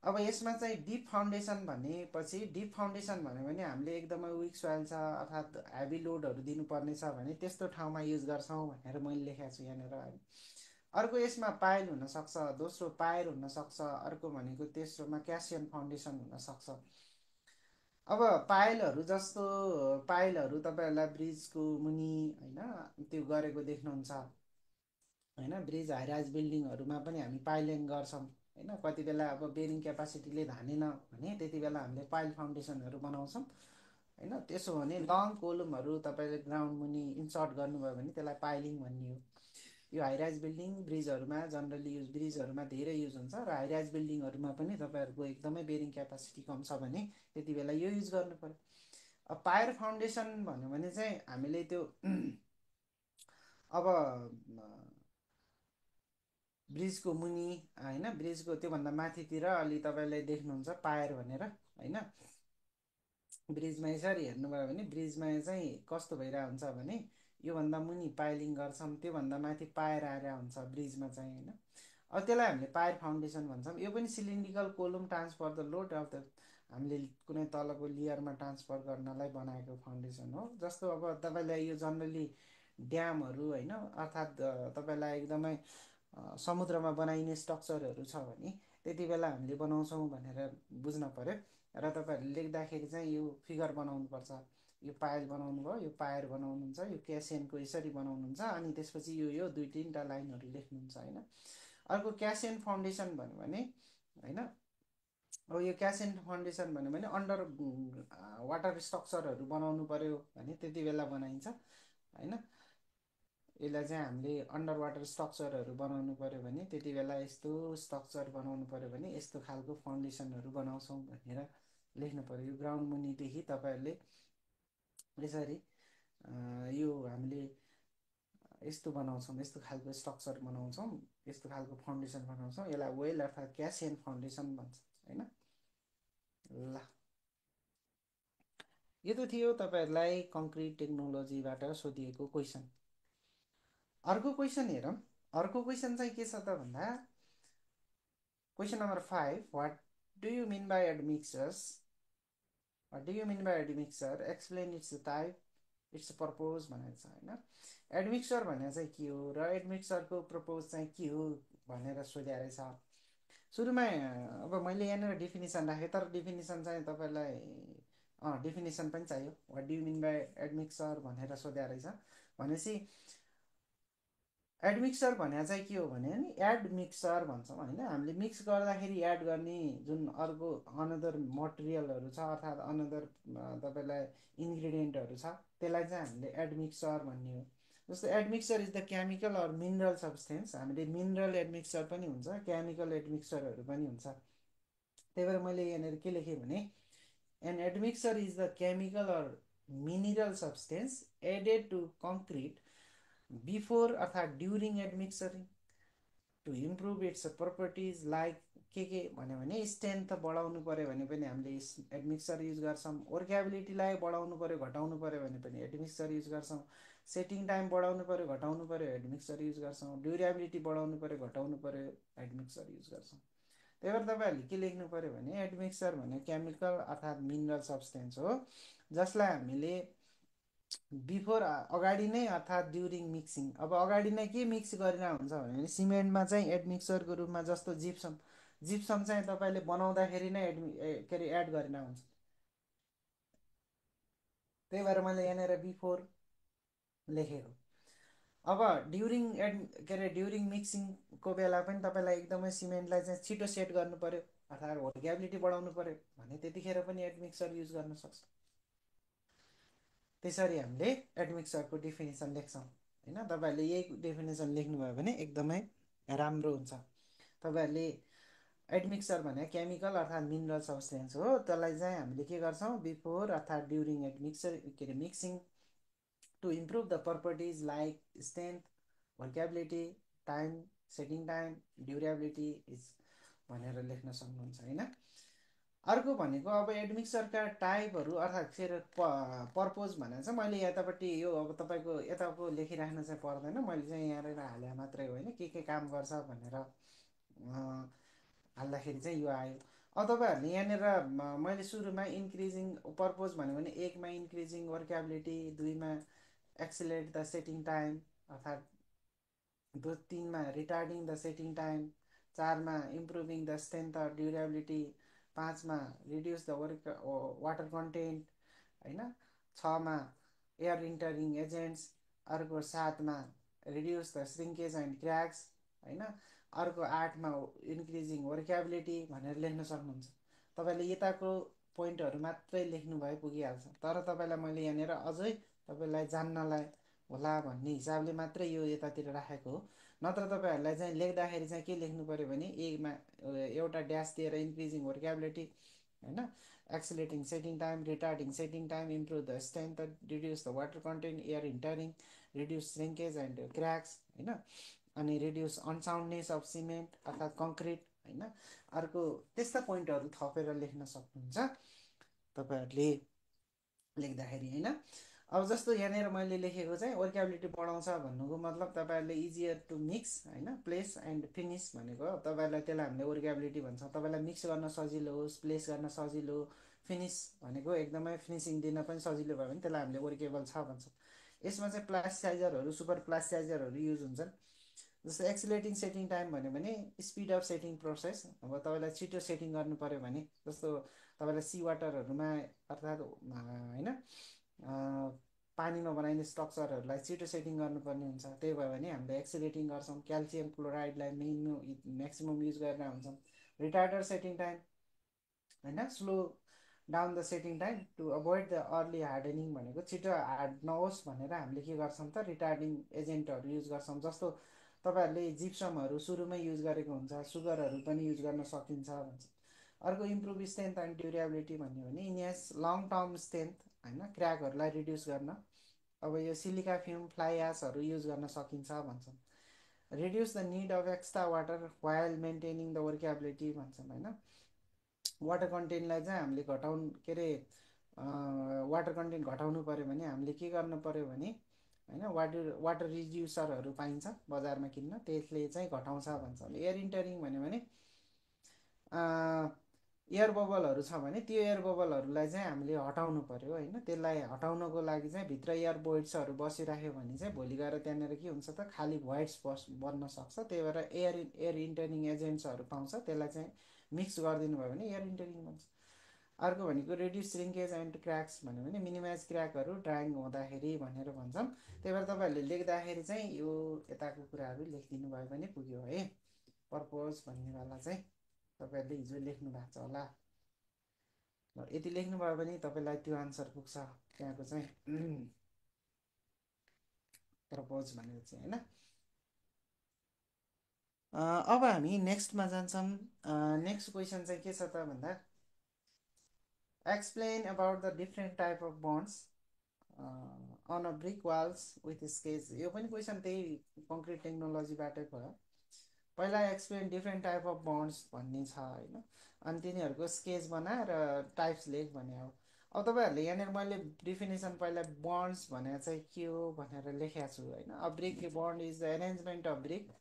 अब यसमा चाहिँ डिप फाउन्डेसन भनेपछि, डिप फाउन्डेसन भन्यो भने हामीले एकदमै विक सोइल छ अर्थात् हेभी लोडहरू दिनुपर्ने छ भने त्यस्तो ठाउँमा युज गर्छौँ भनेर मैले लेखेको छु यहाँनिर है। अर्को यसमा पाइल हुनसक्छ, दोस्रो पायर हुनसक्छ, अर्को भनेको तेस्रोमा क्यासियन फाउन्डेसन हुनसक्छ। अब पाइलहरू जस्तो, पाइलहरू तपाईँहरूलाई ब्रिजको मुनि होइन त्यो गरेको देख्नुहुन्छ होइन। ब्रिज हाइराइज बिल्डिङहरूमा पनि हामी पाइलिङ गर्छौँ होइन। कति बेला अब बेरिङ क्यापासिटीले धानेन भने त्यति बेला हामीले पाइल फाउन्डेसनहरू बनाउँछौँ होइन। त्यसो भने लङ कोलमहरू तपाईँले ग्राउन्ड मुनि इन्सर्ट गर्नुभयो भने त्यसलाई पाइलिङ भन्ने हो। यो हाइराइज बिल्डिङ ब्रिजहरूमा जनरली युज, ब्रिजहरूमा धेरै युज हुन्छ र हाइराइज बिल्डिङहरूमा पनि तपाईँहरूको एकदमै बेरिङ क्यापासिटी कम छ भने त्यति बेला यो युज गर्नु पर्यो। अब पायर फाउन्डेसन भन्यो भने चाहिँ हामीले त्यो अब ब्रिजको मुनि होइन, ब्रिजको त्योभन्दा माथितिर अलि तपाईँले देख्नुहुन्छ पायर भनेर होइन। ब्रिजमा यसरी हेर्नुभयो भने ब्रिजमा चाहिँ कस्तो भइरहेको हुन्छ भने योभन्दा मुनि पाइलिङ गर्छौँ, त्योभन्दा माथि पायर आएर हुन्छ ब्रिजमा चाहिँ होइन। अब त्यसलाई हामीले पायर फाउन्डेसन भन्छौँ। यो पनि cylindrical column transfer the load of the, हामीले कुनै तलको लेयरमा ट्रान्सफर गर्नलाई बनाएको फाउन्डेसन हो। जस्तो अब तपाईँलाई यो जनरली ड्यामहरू होइन अर्थात् तपाईँलाई एकदमै समुद्रमा बनाइने स्ट्रक्चरहरू छ भने त्यति बेला हामीले बनाउँछौँ भनेर बुझ्न पर्यो। र तपाईँहरूले लेख्दाखेरि चाहिँ यो फिगर बनाउनुपर्छ। यो पायल बनाउनु भयो, यो पायर बनाउनुहुन्छ, यो क्यासियनको यसरी बनाउनुहुन्छ, अनि त्यसपछि यो दुई तिनवटा लाइनहरू लेख्नुहुन्छ होइन। अर्को क्यासियन फाउन्डेसन भन्यो भने होइन, अब यो क्यासियन फाउन्डेसन भन्यो भने अन्डर वाटर स्ट्रक्चरहरू बनाउनु पर्यो भने त्यति बेला बनाइन्छ होइन। यसलाई चाहिँ हामीले अन्डर वाटर स्ट्रक्चरहरू बनाउनु पर्यो भने त्यति बेला यस्तो स्ट्रक्चर बनाउनु पर्यो भने यस्तो खालको फाउन्डेसनहरू बनाउँछौँ भनेर लेख्नु पर्यो। यो ग्राउन्ड मुनिदेखि तपाईँहरूले यसरी यो हामीले यस्तो बनाउँछौँ, यस्तो खालको स्ट्रक्चर बनाउँछौँ, यस्तो खालको फाउन्डेसन बनाउँछौँ, यसलाई वेल अर्थात् क्यासियन फाउन्डेसन भन्छ होइन। ल, यो त थियो तपाईँहरूलाई कङ्क्रिट टेक्नोलोजीबाट सोधिएको क्वेसन। अर्को क्वेसन हेरौँ। अर्को क्वेसन चाहिँ के छ त भन्दा question number 5, what do you mean by admixtures, what do you mean by admixture, explain its type, its purpose भनेर छ होइन। एडमिक्सर भनेर चाहिँ के हो र एडमिक्सरको प्रपोज चाहिँ के हो भनेर सोध्या रहेछ। सुरुमा अब मैले यहाँनिर डिफिनिसन राखेँ, तर डिफिनिसन चाहिँ तपाईँलाई डिफिनिसन पनि चाहियो। What do you mean by admixture भनेर सोध्या रहेछ भनेपछि एडमिक्सर भने चाहिँ के हो भने नि एड मिक्सर भन्छौँ होइन। हामीले मिक्स गर्दाखेरि एड गर्ने जुन अर्को अनदर मटेरियलहरू छ अर्थात् अनदर तपाईँलाई इन्ग्रिडियन्टहरू छ त्यसलाई चाहिँ हामीले एडमिक्सर भन्ने हो। जस्तो admixture is the chemical or mineral substance, हामीले मिनरल एडमिक्सर पनि हुन्छ, केमिकल एडमिक्सरहरू पनि हुन्छ। त्यही भएर मैले यहाँनिर के लेखेँ भने an admixture is the chemical or mineral substance added to concrete before अर्थात् during admixturing to improve its properties like के भन्यो भने स्ट्रेन्थ बढाउनु पऱ्यो भने पनि हामीले एडमिक्सर युज गर्छौँ। वर्केबिलिटीलाई बढाउनु पऱ्यो घटाउनु पऱ्यो भने पनि एडमिक्सर युज गर्छौँ। सेटिङ टाइम बढाउनु पऱ्यो घटाउनु पऱ्यो एडमिक्सर युज गर्छौँ। ड्युरेबिलिटी बढाउनु पऱ्यो घटाउनु पऱ्यो एडमिक्सर युज गर्छौँ। त्यही भएर तपाईँहरूले के लेख्नु पऱ्यो भने एडमिक्सर भने केमिकल अर्थात् मिनरल सब्सटेन्स हो जसलाई हामीले बिफोर अगाडि नै अर्थात् ड्युरिङ मिक्सिङ, अब अगाडि नै के मिक्स गरेर हुन्छ भने सिमेन्टमा चाहिँ एडमिक्सरको रूपमा जस्तो जिप्सम, जिप्सम चाहिँ तपाईँले बनाउँदाखेरि नै के अरे एड गरेर हुन्छ। त्यही भएर मैले यहाँनिर बिफोर लेखेको। अब ड्युरिङ के अरे ड्युरिङ मिक्सिङको बेला पनि तपाईँलाई एकदमै सिमेन्टलाई चाहिँ छिटो सेट गर्नु पऱ्यो अर्थात् वर्केबिलिटी बढाउनु पऱ्यो भने त्यतिखेर पनि एडमिक्सर युज गर्न सक्छ। त्यसरी हामीले एडमिक्सरको डेफिनेसन लेख्छौँ होइन। तपाईँहरूले यही डेफिनेसन लेख्नुभयो भने एकदमै राम्रो हुन्छ। तपाईँहरूले एडमिक्सर भने केमिकल अर्थात् मिनरल सब्सटेन्स हो, त्यसलाई चाहिँ हामीले के गर्छौँ बिफोर अर्थात् ड्युरिङ एडमिक्सर के are mixing to improve the properties like strength, workability, time, setting time, durability is भनेर लेख्न सक्नुहुन्छ होइन। अर्को भनेको अब एडमिक्सरका टाइपहरू अर्थात् फेरि पर्पोज भनेर चाहिँ मैले यतापट्टि यो अब तपाईँको यताको लेखिराख्न चाहिँ पर्दैन, मैले चाहिँ यहाँनिर हाले मात्रै हो होइन, के काम गर्छ भनेर हाल्दाखेरि चाहिँ यो आयो। अब तपाईँहरूले यहाँनिर मैले सुरुमा इन्क्रिजिङ पर्पोज भनेको भने एकमा इन्क्रिजिङ वर्केबिलिटी, दुईमा एक्सिलेट द सेटिङ टाइम अर्थात् तिनमा रिटार्डिङ द सेटिङ टाइम, चारमा improving the strength or durability, पाँचमा रिड्युस द वाटर कन्टेन्ट होइन, छमा एयर इन्टरिङ एजेन्ट्स, अर्को सातमा reduce the shrinkage and cracks होइन, अर्को आठमा इन्क्रिजिङ वर्केबिलिटी भनेर लेख्न सक्नुहुन्छ। तपाईँले यताको पोइन्टहरू मात्रै लेख्नु भए पुगिहाल्छ, तर तपाईँलाई मैले यहाँनिर अझै तपाईँलाई जान्नलाई होला भन्ने हिसाबले मात्रै यो यतातिर राखेको हो। नत्र तपाईँहरूलाई चाहिँ लेख्दाखेरि चाहिँ के लेख्नु पऱ्यो भने एमा एउटा ड्यास दिएर इन्क्रिजिङ वर्केबिलिटी होइन, accelerating setting time, retarding setting time, improve the strength, reduce the water content, air entraining, reduce shrinkage and cracks होइन, अनि रिड्युस अनसाउन्डनेस अफ सिमेन्ट अर्थात् कङ्क्रिट होइन। अर्को त्यस्ता पोइन्टहरू थपेर लेख्न सक्नुहुन्छ तपाईँहरूले लेख्दाखेरि होइन। अब जस्तो यहाँनिर मैले लेखेको चाहिँ वर्केबिलिटी बढाउँछ भन्नुको मतलब तपाईँहरूले इजियर टु मिक्स होइन, प्लेस एन्ड फिनिस भनेको तपाईँहरूलाई त्यसलाई हामीले वर्केबिलिटी भन्छ। तपाईँलाई मिक्स गर्न सजिलो होस्, प्लेस गर्न सजिलो, फिनिस भनेको एकदमै फिनिसिङ दिन पनि सजिलो भयो भने त्यसलाई हामीले वर्केबल छ भन्छ। यसमा चाहिँ प्लास्टिसाइजरहरू, सुपर प्लास्टिसाइजरहरू युज हुन्छन्। जस्तो एक्सिलेटिङ सेटिङ टाइम भन्यो भने स्पिड अफ सेटिङ प्रोसेस। अब तपाईँलाई छिटो सेटिङ गर्नु पऱ्यो भने जस्तो तपाईँलाई सी वाटरहरूमा अर्थात् होइन पानीमा बनाइने स्ट्रक्चरहरूलाई छिटो सेटिङ गर्नुपर्ने हुन्छ, त्यही भयो भने हामीले एक्सिलेटिङ गर्छौँ। क्याल्सियम क्लोराइडलाई म्याक्सिमम युज गरेर हुन्छौँ। रिटार्डर सेटिङ टाइम होइन, slow down the setting time to avoid the early hardening भनेको छिटो हार्ड नहोस् भनेर हामीले के गर्छौँ त रिटार्डिङ एजेन्टहरू युज गर्छौँ। जस्तो तपाईँहरूले जिप्समहरू सुरुमै युज गरेको हुन्छ, सुगरहरू पनि युज गर्न सकिन्छ भन्छ। अर्को इम्प्रुभ स्ट्रेन्थ एन्ड ड्युरेबिलिटी भन्यो भने इन्हान्स लङ टर्म स्ट्रेन्थ होइन, क्र्याकहरूलाई रिड्युस गर्न अब यो सिलिका फ्युम, फ्लाइ एसहरू युज गर्न सकिन्छ भन्छन्। Reduce the need of extra water while maintaining the workability भन्छन् होइन। वाटर कन्टेन्टलाई चाहिँ हामीले घटाउनु के अरे वाटर कन्टेन्ट घटाउनु पऱ्यो भने हामीले के गर्नु पऱ्यो भने होइन, वाटर रिड्युसरहरू पाइन्छ बजारमा किन्न, त्यसले चाहिँ घटाउँछ भन्छ। एयर इन्टरिङ भन्यो भने एयर बबलहरू छ भने त्यो एयर बबलहरूलाई चाहिँ हामीले हटाउनु पऱ्यो होइन। त्यसलाई हटाउनको लागि चाहिँ भित्र एयर भोइड्सहरू बसिराख्यो भने चाहिँ भोलि गएर त्यहाँनिर के हुन्छ त खाली भोइड्स बन्न सक्छ। त्यही भएर एयर इन्टरिङ एजेन्ट्सहरू पाउँछ, त्यसलाई चाहिँ मिक्स गरिदिनु भयो भने एयर इन्टरिङ भन्छ। अर्को भनेको रेड्युस श्रिङ्केज एन्ड क्र्याक्स भन्यो भने मिनिमाइज क्र्याकहरू ड्राइङ हुँदाखेरि भनेर भन्छन्। त्यही भएर तपाईँहरूले लेख्दाखेरि चाहिँ यो यताको कुराहरू लेखिदिनु भयो भने पुग्यो है। पर्पोज भन्नेवाला चाहिँ तपाईँहरूले हिजो लेख्नु भएको छ होला, यति लेख्नुभयो भने तपाईँलाई त्यो आन्सर पुग्छ त्यहाँको चाहिँ प्रपोज भनेर चाहिँ होइन। अब हामी नेक्स्टमा जान्छौँ। नेक्स्ट क्वेसन चाहिँ के छ त भन्दा explain about the different type of bonds on a brick walls with sketch. यो पनि क्वेसन त्यही कङ्क्रिट टेक्नोलोजीबाटै भयो। पहिला explain different type of bonds भन्ने छ होइन, अनि तिनीहरूको स्केच बनाएर टाइप्स लेख भने हो। अब तपाईँहरूले यहाँनिर मैले डिफिनेसन पहिला बन्ड्स भनेर चाहिँ के हो भनेर लेखेको छु होइन। A brick bond is the arrangement of brick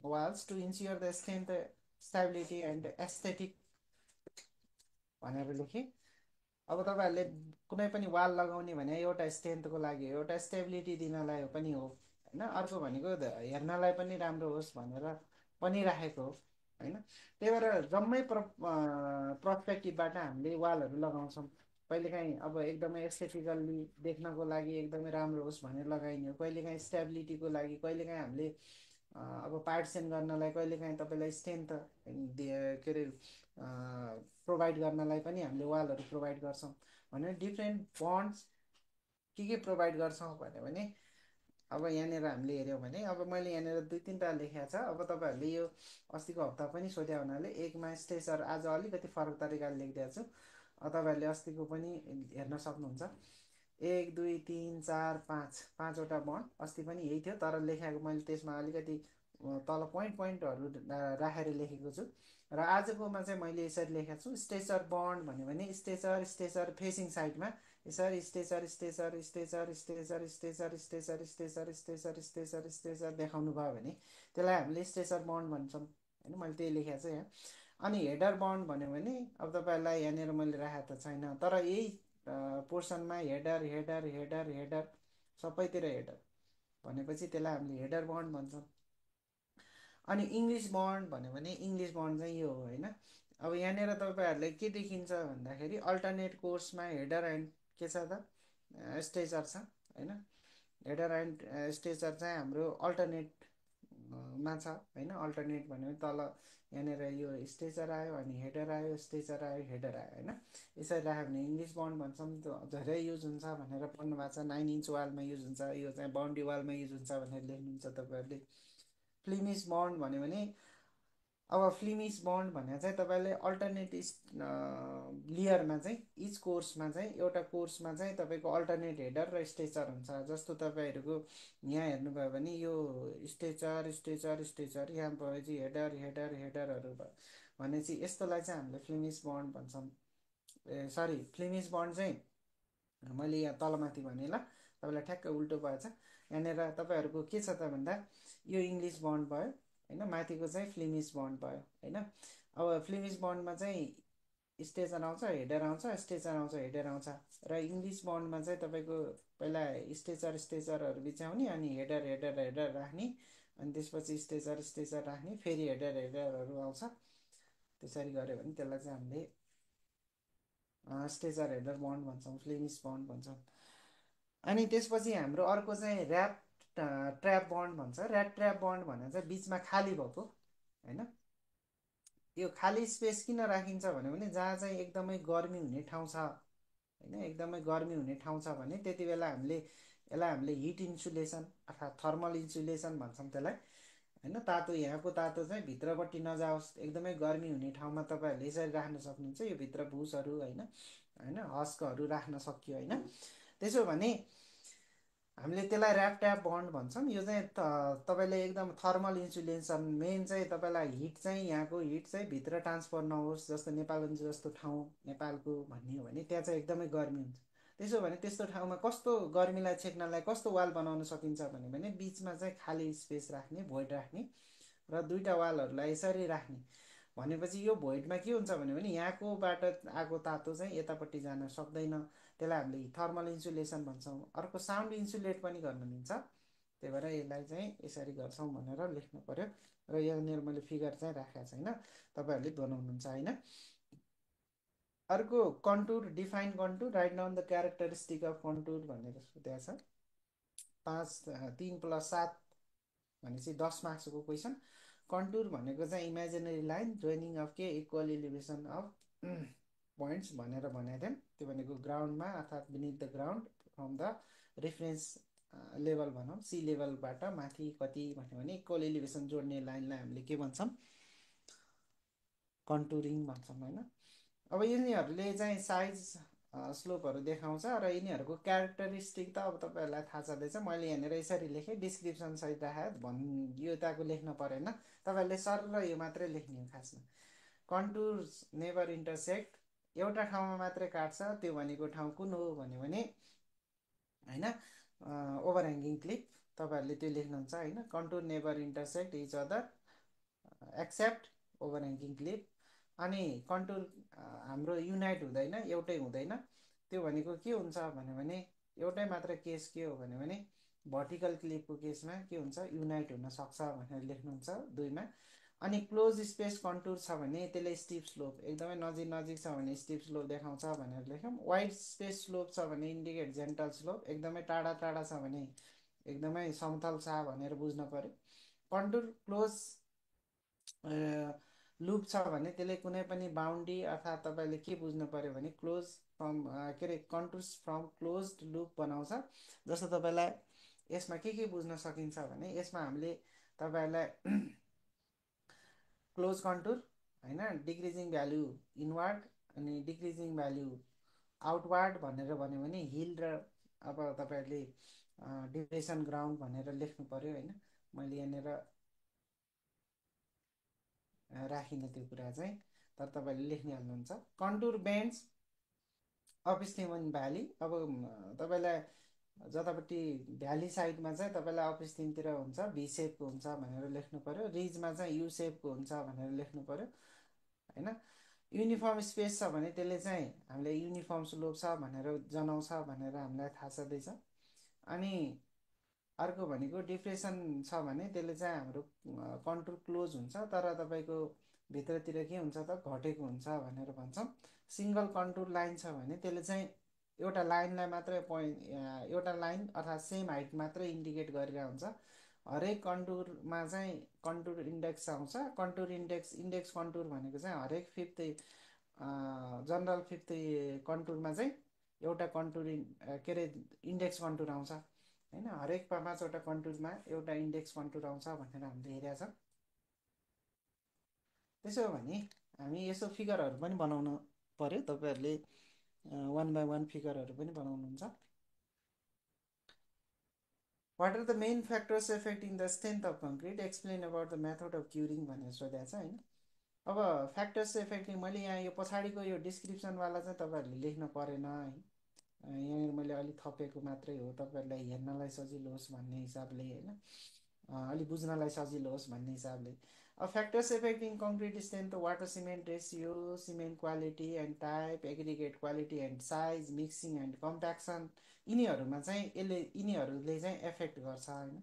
walls to ensure the strength, stability and aesthetic भनेर लेखेँ। अब तपाईँहरूले कुनै पनि वाल लगाउने भने एउटा स्ट्रेन्थको लागि, एउटा स्टेबिलिटी दिनलाई पनि हो होइन। अर्को भनेको हेर्नलाई पनि राम्रो होस् भनेर पनि राखेको हो होइन। त्यही भएर जम्मै पर्सपेक्टिभबाट हामीले वालहरू लगाउँछौँ। कहिलेकाहीँ अब एकदमै एस्थेटिकल्ली देख्नको लागि एकदमै राम्रो होस् भनेर लगाइने हो, कहिलेकाहीँ स्टेबिलिटीको लागि, कहिलेकाहीँ हामीले अब पार्टिसन गर्नलाई, कहिलेकाहीँ तपाईँलाई स्ट्रेन्थ के अरे प्रोभाइड गर्नलाई पनि हामीले वालहरू प्रोभाइड गर्छौँ भने डिफ्रेन्ट बन्ड्स के प्रोभाइड गर्छौँ भन्यो भने अब यहाँनिर हामीले हेऱ्यौँ भने अब मैले यहाँनिर दुई तिनवटा लेखेको छ। अब तपाईँहरूले यो अस्तिको हप्ता पनि सोध्या हुनाले एकमा स्ट्रेचर आज अलिकति फरक तरिकाले लेखिदिएको छु, तपाईँहरूले अस्तिको पनि हेर्न सक्नुहुन्छ। 1 2 3 4 5 पाँचवटा बन्ड अस्ति पनि यही थियो, तर लेखाएको मैले त्यसमा अलिकति तल पोइन्टहरू राखेर लेखेको छु। र आजकोमा चाहिँ मैले यसरी लेखेको छु, स्ट्रेचर बन्ड भन्यो भने स्ट्रेचर स्ट्रेचर फेसिङ साइडमा यसरी stretcher stretcher stretcher stretcher stretcher stretcher stretcher stretcher stretcher stretcher देखाउनु भयो भने त्यसलाई हामीले स्ट्रेचर बन्ड भन्छौँ होइन। मैले त्यही लेखेको छु यहाँ। अनि हेडर बन्ड भन्यो भने अब तपाईँलाई यहाँनिर मैले राखेको त छैन, तर यही पोर्सनमा हेडर हेडर हेडर हेडर सबैतिर हेडर भनेपछि त्यसलाई हामीले हेडर बन्ड भन्छौँ। अनि इङ्ग्लिस बन्ड भन्यो भने इङ्ग्लिस बन्ड चाहिँ यो हो होइन। अब यहाँनिर तपाईँहरूले के देखिन्छ भन्दाखेरि अल्टरनेट कोर्समा हेडर एन्ड के छ त स्ट्रेचर छ होइन। हेडर एन्ड स्ट्रेचर चाहिँ हाम्रो अल्टरनेटमा छ होइन। अल्टरनेट भन्यो भने तल यहाँनिर यो स्ट्रेचर आयो अनि हेडर आयो, स्ट्रेचर आयो, हेडर आयो होइन। यसरी राख्यो भने इङ्ग्लिस बन्ड भन्छौँ। त्यो धेरै युज हुन्छ भनेर पढ्नु भएको छ, 9 इन्च वालमा युज हुन्छ, यो चाहिँ बााउन्ड्री वालमा युज हुन्छ भनेर लेख्नुहुन्छ तपाईँहरूले। फ्लिमिस बन्ड भन्यो भने अब फ्लिमिस बन्ड भनेर चाहिँ तपाईँले अल्टरनेट लेयरमा चाहिँ इच कोर्समा चाहिँ एउटा कोर्समा चाहिँ तपाईँको अल्टरनेट हेडर र स्ट्रेचर हुन्छ। जस्तो तपाईँहरूको यहाँ हेर्नुभयो भने यो स्ट्रेचर स्ट्रेचर स्ट्रेचर यहाँ भएपछि हेडर हेडर हेडरहरू भयो भनेपछि यस्तोलाई चाहिँ हामीले फ्लिमिस बन्ड भन्छौँ। ए सरी, फ्लिमिस बन्ड चाहिँ मैले यहाँ तलमाथि भने ल तपाईँलाई ठ्याक्कै उल्टो भएछ। यहाँनिर तपाईँहरूको के छ त भन्दा यो इङ्ग्लिस बन्ड भयो होइन, माथिको चाहिँ फ्लिमिस बन्ड भयो होइन। अब फ्लिमिस बन्डमा चाहिँ स्ट्रेचर आउँछ, हेडर आउँछ, स्ट्रेचर आउँछ, हेडर आउँछ। र इङ्ग्लिस बन्डमा चाहिँ तपाईँको पहिला स्ट्रेचर स्ट्रेचरहरू बिछाउने अनि हेडर हेडर हेडर राख्ने अनि त्यसपछि स्ट्रेचर स्ट्रेचर राख्ने, फेरि हेडर हेडरहरू आउँछ। त्यसरी गऱ्यो भने त्यसलाई चाहिँ हामीले स्ट्रेचर हेडर बन्ड भन्छौँ, फ्लिमिस बन्ड भन्छौँ। अनि त्यसपछि हाम्रो अर्को चाहिँ ऱ्याप ट्र्याप बन्ड भन्छ। ऱ्याप ट्र्याप बन्ड भनेर चाहिँ बिचमा खाली भएको होइन। यो खाली स्पेस किन राखिन्छ भने जहाँ चाहिँ एकदमै गर्मी हुने ठाउँ छ होइन, एकदमै गर्मी हुने ठाउँ छ भने त्यति बेला यसलाई हामीले हिट इन्सुलेसन अर्थात् थर्मल इन्सुलेसन भन्छौँ त्यसलाई होइन। तातो यहाँको तातो चाहिँ भित्रपट्टि नजाओस्, एकदमै गर्मी हुने ठाउँमा तपाईँहरूले यसरी राख्न सक्नुहुन्छ। यो भित्र भुसहरू होइन हस्कहरू राख्न सकियो होइन। त्यसो भने हामीले त्यसलाई ऱ्याप ट्याप बन्ड भन्छौँ। यो चाहिँ तपाईँले एकदम थर्मल इन्सुलेसन, मेन चाहिँ तपाईँलाई हिट चाहिँ यहाँको हिट चाहिँ भित्र ट्रान्सफर नहोस्। जस्तो नेपालगञ्ज जस्तो ठाउँ नेपालको भन्ने हो भने त्यहाँ चाहिँ एकदमै गर्मी हुन्छ। त्यसो भने त्यस्तो ठाउँमा कस्तो गर्मीलाई छेक्नलाई कस्तो वाल बनाउन सकिन्छ भने बिचमा चाहिँ खाली स्पेस राख्ने, भोइड राख्ने र दुईवटा वालहरूलाई यसरी राख्ने भनेपछि यो भोइडमा के हुन्छ भने यहाँकोबाट आएको तातो चाहिँ यतापट्टि जान सक्दैन। त्यसलाई हामीले थर्मल इन्सुलेसन भन्छौँ। अर्को साउन्ड इन्सुलेट पनि गर्न मिल्छ, त्यही भएर यसलाई चाहिँ यसरी गर्छौँ भनेर लेख्नु पर्यो। र यहाँनिर मैले फिगर चाहिँ राखेको छैन, तपाईँहरूले बनाउनुहुन्छ होइन। अर्को contour, define contour, right down the characteristic of contour भनेर सोधेको छ। 3+7 भनेपछि 10 मार्क्सको क्वेसन। कन्टुर भनेको चाहिँ इमेजिनरी लाइन जोइनिङ अफ के इक्वल इलिभेसन अफ पोइन्ट्स भनेर भनेको थियौँ। त्यो भनेको ग्राउन्डमा अर्थात् beneath the ground from the reference level भनौँ, सी लेभलबाट माथि कति भन्यो भने इक्वल इलिभेसन जोड्ने लाइनलाई हामीले के भन्छौँ, कन्टुरिङ भन्छौँ होइन। अब यिनीहरूले चाहिँ साइज स्लोपहरू देखाउँछ र यिनीहरूको क्यारेक्टरिस्टिक त अब तपाईँहरूलाई थाहा छँदैछ। मैले यहाँनिर यसरी लेखेँ, डिस्क्रिप्सन सहित राखेँ, यो ताको लेख्न परेन, तपाईँहरूले सर र यो मात्रै लेख्ने हो खासमा। कन्टुर्स नेभर इन्टरसेक्ट, एउटा ठाउँमा मात्रै काट्छ, त्यो भनेको ठाउँ कुन हो भन्यो भने होइन ओभर ह्याङ्गिङ क्लिप, तपाईँहरूले त्यो लेख्नुहुन्छ होइन। Contour never intersect each other except overhanging clip. अनि कन्टुर हाम्रो युनाइट हुँदैन, एउटै हुँदैन। त्यो भनेको के हुन्छ भने एउटै मात्र केस के हो भने भर्टिकल क्लिपको केसमा के हुन्छ, युनाइट हुन सक्छ भनेर लेख्नुहुन्छ 2मा। अनि क्लोज स्पेस कन्टुर छ भने त्यसले स्टिप स्लोप, एकदमै नजिक नजिक छ भने स्टिप स्लोप देखाउँछ भनेर लेख्यौँ। वाइड स्पेस स्लोप छ भने इन्डिकेट जेन्टल स्लोप, एकदमै टाढा टाढा छ भने एकदमै समतल छ भनेर बुझ्न पर्यो। कन्टुर क्लोज लुप छ भने त्यसले कुनै पनि बााउन्ड्री अर्थात् तपाईँले के बुझ्नु पर्यो भने क्लोज फ्रम के अरे कन्टुर्स फ्रम क्लोज लुप बनाउँछ। जस्तो तपाईँलाई यसमा के बुझ्न सकिन्छ भने यसमा हामीले तपाईँहरूलाई क्लोज कन्टुर होइन, डिक्रिजिङ भ्याल्यु इनवार्ड अनि डिक्रिजिङ भ्याल्यु आउटवार्ड भनेर भन्यो भने हिल र अब तपाईँहरूले डिप्रेसन ग्राउन्ड भनेर लेख्नु पर्यो होइन। मैले यहाँनिर राखिने त्यो कुरा चाहिँ, तर तपाईँले लेखिहाल्नुहुन्छ। Contour bends of stream valley. अब तपाईँलाई जतापट्टि भ्याली साइडमा चाहिँ तपाईँलाई अप स्टिमतिर हुन्छ भी सेपको हुन्छ भनेर लेख्नु पऱ्यो, रिजमा चाहिँ यु सेपको हुन्छ भनेर लेख्नु पऱ्यो होइन। युनिफर्म स्पेस छ भने त्यसले चाहिँ हामीले युनिफर्म स्लोप छ भनेर जनाउँछ भनेर हामीलाई थाहा छँदैछ। अनि अर्को भनेको डिप्रेसन छ भने त्यसले चाहिँ हाम्रो कन्टुर क्लोज हुन्छ, तर तपाईँको भित्रतिर के हुन्छ त घटेको हुन्छ भनेर भन्छौँ। सिङ्गल कन्टुर लाइन छ भने त्यसले चाहिँ एउटा लाइनलाई मात्रै एउटा लाइन अर्थात् सेम हाइट मात्रै इन्डिकेट गरेर हुन्छ। हरेक कन्टुरमा चाहिँ कन्टुर इन्डेक्स आउँछ। कन्टुर इन्डेक्स इन्डेक्स कन्टुर भनेको चाहिँ हरेक फिफ्थ जनरल फिफ्थ कन्टुरमा चाहिँ एउटा कन्टुर के अरे इन्डेक्स कन्टुर आउँछ होइन। हरेक 5वटा कन्टुरमा एउटा इन्डेक्स कन्टुर आउँछ भनेर हामीले हेरेका छौँ। त्यसो हो भने हामी यसो फिगरहरू पनि बनाउनु पर्यो। तपाईँहरूले 1 by 1 फिगरहरू पनि बनाउनुहुन्छ। What are the main factors affecting the strength of concrete, explain about the method of curing भनेर सोधेको छ होइन। अब फ्याक्टर्स एफेक्टिङ मैले यहाँ यो पछाडिको यो डिस्क्रिप्सनवाला चाहिँ तपाईँहरूले लेख्न परेन है। यहाँनिर मैले अलिक थपेको मात्रै हो तपाईँहरूलाई हेर्नलाई सजिलो होस् भन्ने हिसाबले होइन, अलिक बुझ्नलाई सजिलो होस् भन्ने हिसाबले। अब factors affecting concrete strength, water cement ratio, cement quality and type, aggregate quality and size, mixing and compaction, यिनीहरूमा चाहिँ यिनीहरूले चाहिँ एफेक्ट गर्छ होइन।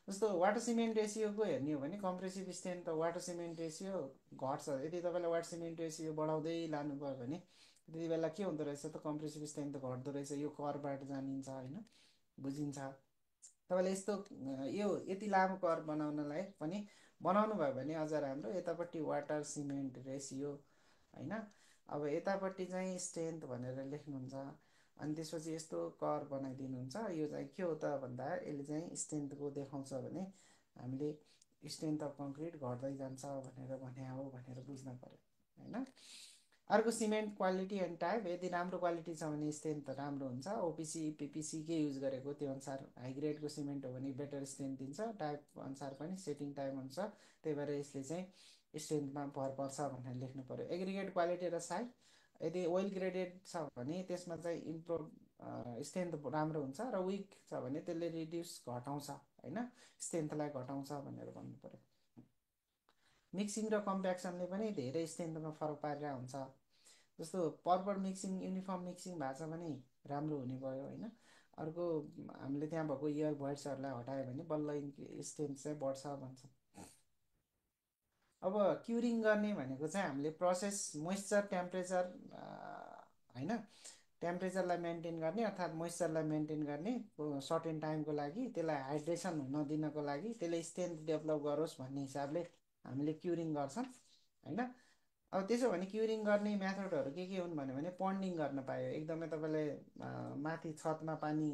जस्तो वाटर सिमेन्ट रेसियोको हेर्ने हो भने कम्प्रेसिभ स्ट्रेन्थ त वाटर सिमेन्ट रेसियो घट्छ। यदि तपाईँलाई वाटर सिमेन्ट रेसियो बढाउँदै लानुभयो भने त्यति बेला के हुँदो रहेछ त कम्प्रेसिभ स्ट्रेन्थ त घट्दो रहेछ। यो कर्वबाट जानिन्छ होइन, बुझिन्छ। तपाईँले यस्तो यो यति लामो कर्व बनाउनलाई पनि बनाउनु भयो भने अझ राम्रो। यतापट्टि वाटर सिमेन्ट रेसियो होइन, अब यतापट्टि चाहिँ स्ट्रेन्थ भनेर लेख्नुहुन्छ। अनि त्यसपछि यस्तो कर्व बनाइदिनुहुन्छ। यो चाहिँ के हो त भन्दा यसले चाहिँ स्ट्रेन्थको देखाउँछ भने हामीले स्ट्रेन्थ अफ कङ्क्रिट घट्दै जान्छ भनेर भने हो भनेर बुझ्न पऱ्यो होइन। अर्को सिमेन्ट क्वालिटी एन्ड टाइप, यदि राम्रो क्वालिटी छ भने स्ट्रेन्थ त राम्रो हुन्छ। ओपिसी पिपिसी के युज गरेको त्यो अनुसार हाई ग्रेडको सिमेन्ट हो भने बेटर स्ट्रेन्थ दिन्छ, टाइप अनुसार पनि सेटिङ टाइम हुन्छ। त्यही भएर यसले चाहिँ स्ट्रेन्थमा भर पर्छ भनेर लेख्नु पऱ्यो। एग्रिगेट क्वालिटी र साइज, यदि वेल ग्रेडेड छ भने त्यसमा चाहिँ इम्प्रुभ स्ट्रेन्थ राम्रो हुन्छ, र विक छ भने त्यसले रिड्युस घटाउँछ होइन, स्ट्रेन्थलाई घटाउँछ भनेर भन्नु पऱ्यो। मिक्सिङ र कम्प्याक्सनले पनि धेरै स्ट्रेन्थमा फरक पारेर हुन्छ। जस्तो पर्पर मिक्सिङ युनिफर्म मिक्सिङ भएको छ भने राम्रो हुने भयो होइन। अर्को हामीले त्यहाँ भएको इयर भोइड्सहरूलाई हटायो भने बल्ल स्ट्रेन्थ चाहिँ बढ्छ भन्छ। अब क्युरिङ गर्ने भनेको चाहिँ हामीले प्रोसेस मोइस्चर टेम्परेचर होइन, टेम्परेचरलाई मेन्टेन गर्ने अर्थात् मोइस्चरलाई मेन्टेन गर्ने सर्टेन टाइमको लागि, त्यसलाई हाइड्रेसन हुन दिनको लागि, त्यसले स्ट्रेन्थ डेभलप गरोस् भन्ने हिसाबले हामीले क्युरिङ गर्छौँ होइन। अब त्यसो भने क्युरिङ गर्ने मेथडहरू के हुन् भने पन्डिङ गर्न पायो। एकदमै तपाईँले माथि छतमा पानी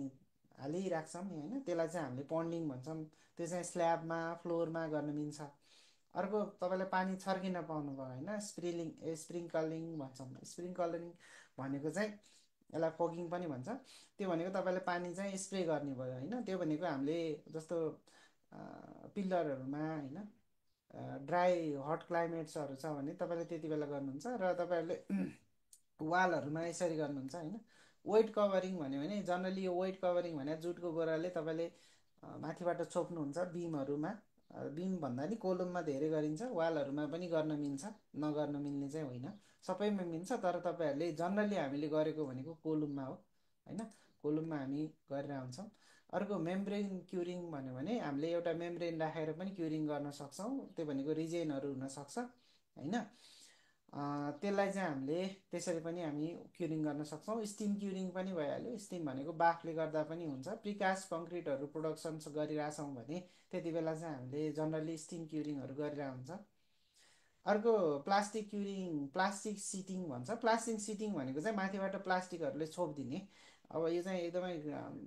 हालिराख्छौँ नि होइन, त्यसलाई चाहिँ हामीले पन्डिङ भन्छौँ। त्यो चाहिँ स्ल्याबमा फ्लोरमा गर्न मिल्छ। अर्को तपाईँले पानी छर्किन पाउनुभयो होइन, स्प्रिङ्कलिङ भन्छौँ। स्प्रिङ्कलिङ भनेको चाहिँ यसलाई फगिङ पनि भन्छ। त्यो भनेको तपाईँले पानी चाहिँ स्प्रे गर्ने भयो होइन। त्यो भनेको हामीले जस्तो पिल्लरहरूमा होइन, ड्राई हट क्लाइमेट्सहरू छ भने तपाईँले त्यति बेला गर्नुहुन्छ, र तपाईँहरूले वालहरूमा यसरी गर्नुहुन्छ होइन। वेट कभरिङ भन्यो भने जनरली यो वेट कभरिङ भने जुटको बोराले तपाईँले माथिबाट छोप्नुहुन्छ बिमहरूमा। बिम भन्दा नि कोलममा धेरै गरिन्छ, वालहरूमा पनि गर्न मिल्छ, नगर्न मिल्ने चाहिँ होइन, सबैमा मिल्छ। तर तपाईँहरूले जनरली हामीले गरेको भनेको कोलममा हो होइन, कोलममा हामी गरेर आउँछौँ। अर्को मेम्ब्रेन क्युरिङ भन्यो भने हामीले एउटा मेम्ब्रेन राखेर पनि क्युरिङ गर्न सक्छौँ। त्यो भनेको रिजेनहरू हुनसक्छ होइन। त्यसलाई चाहिँ हामीले त्यसरी पनि हामी क्युरिङ गर्न सक्छौँ। स्टिम क्युरिङ पनि भइहाल्यो। स्टिम भनेको बाफले गर्दा पनि हुन्छ। प्रिकास्ट कङ्क्रिटहरू प्रोडक्सन गरिरहेछौँ भने त्यति बेला चाहिँ हामीले जनरली स्टिम क्युरिङहरू गरिरहेको हुन्छ। अर्को प्लास्टिक क्युरिङ, प्लास्टिक सिटिङ भन्छ। प्लास्टिक सिटिङ भनेको चाहिँ माथिबाट प्लास्टिकहरूले छोपिदिने। अब यो चाहिँ एकदमै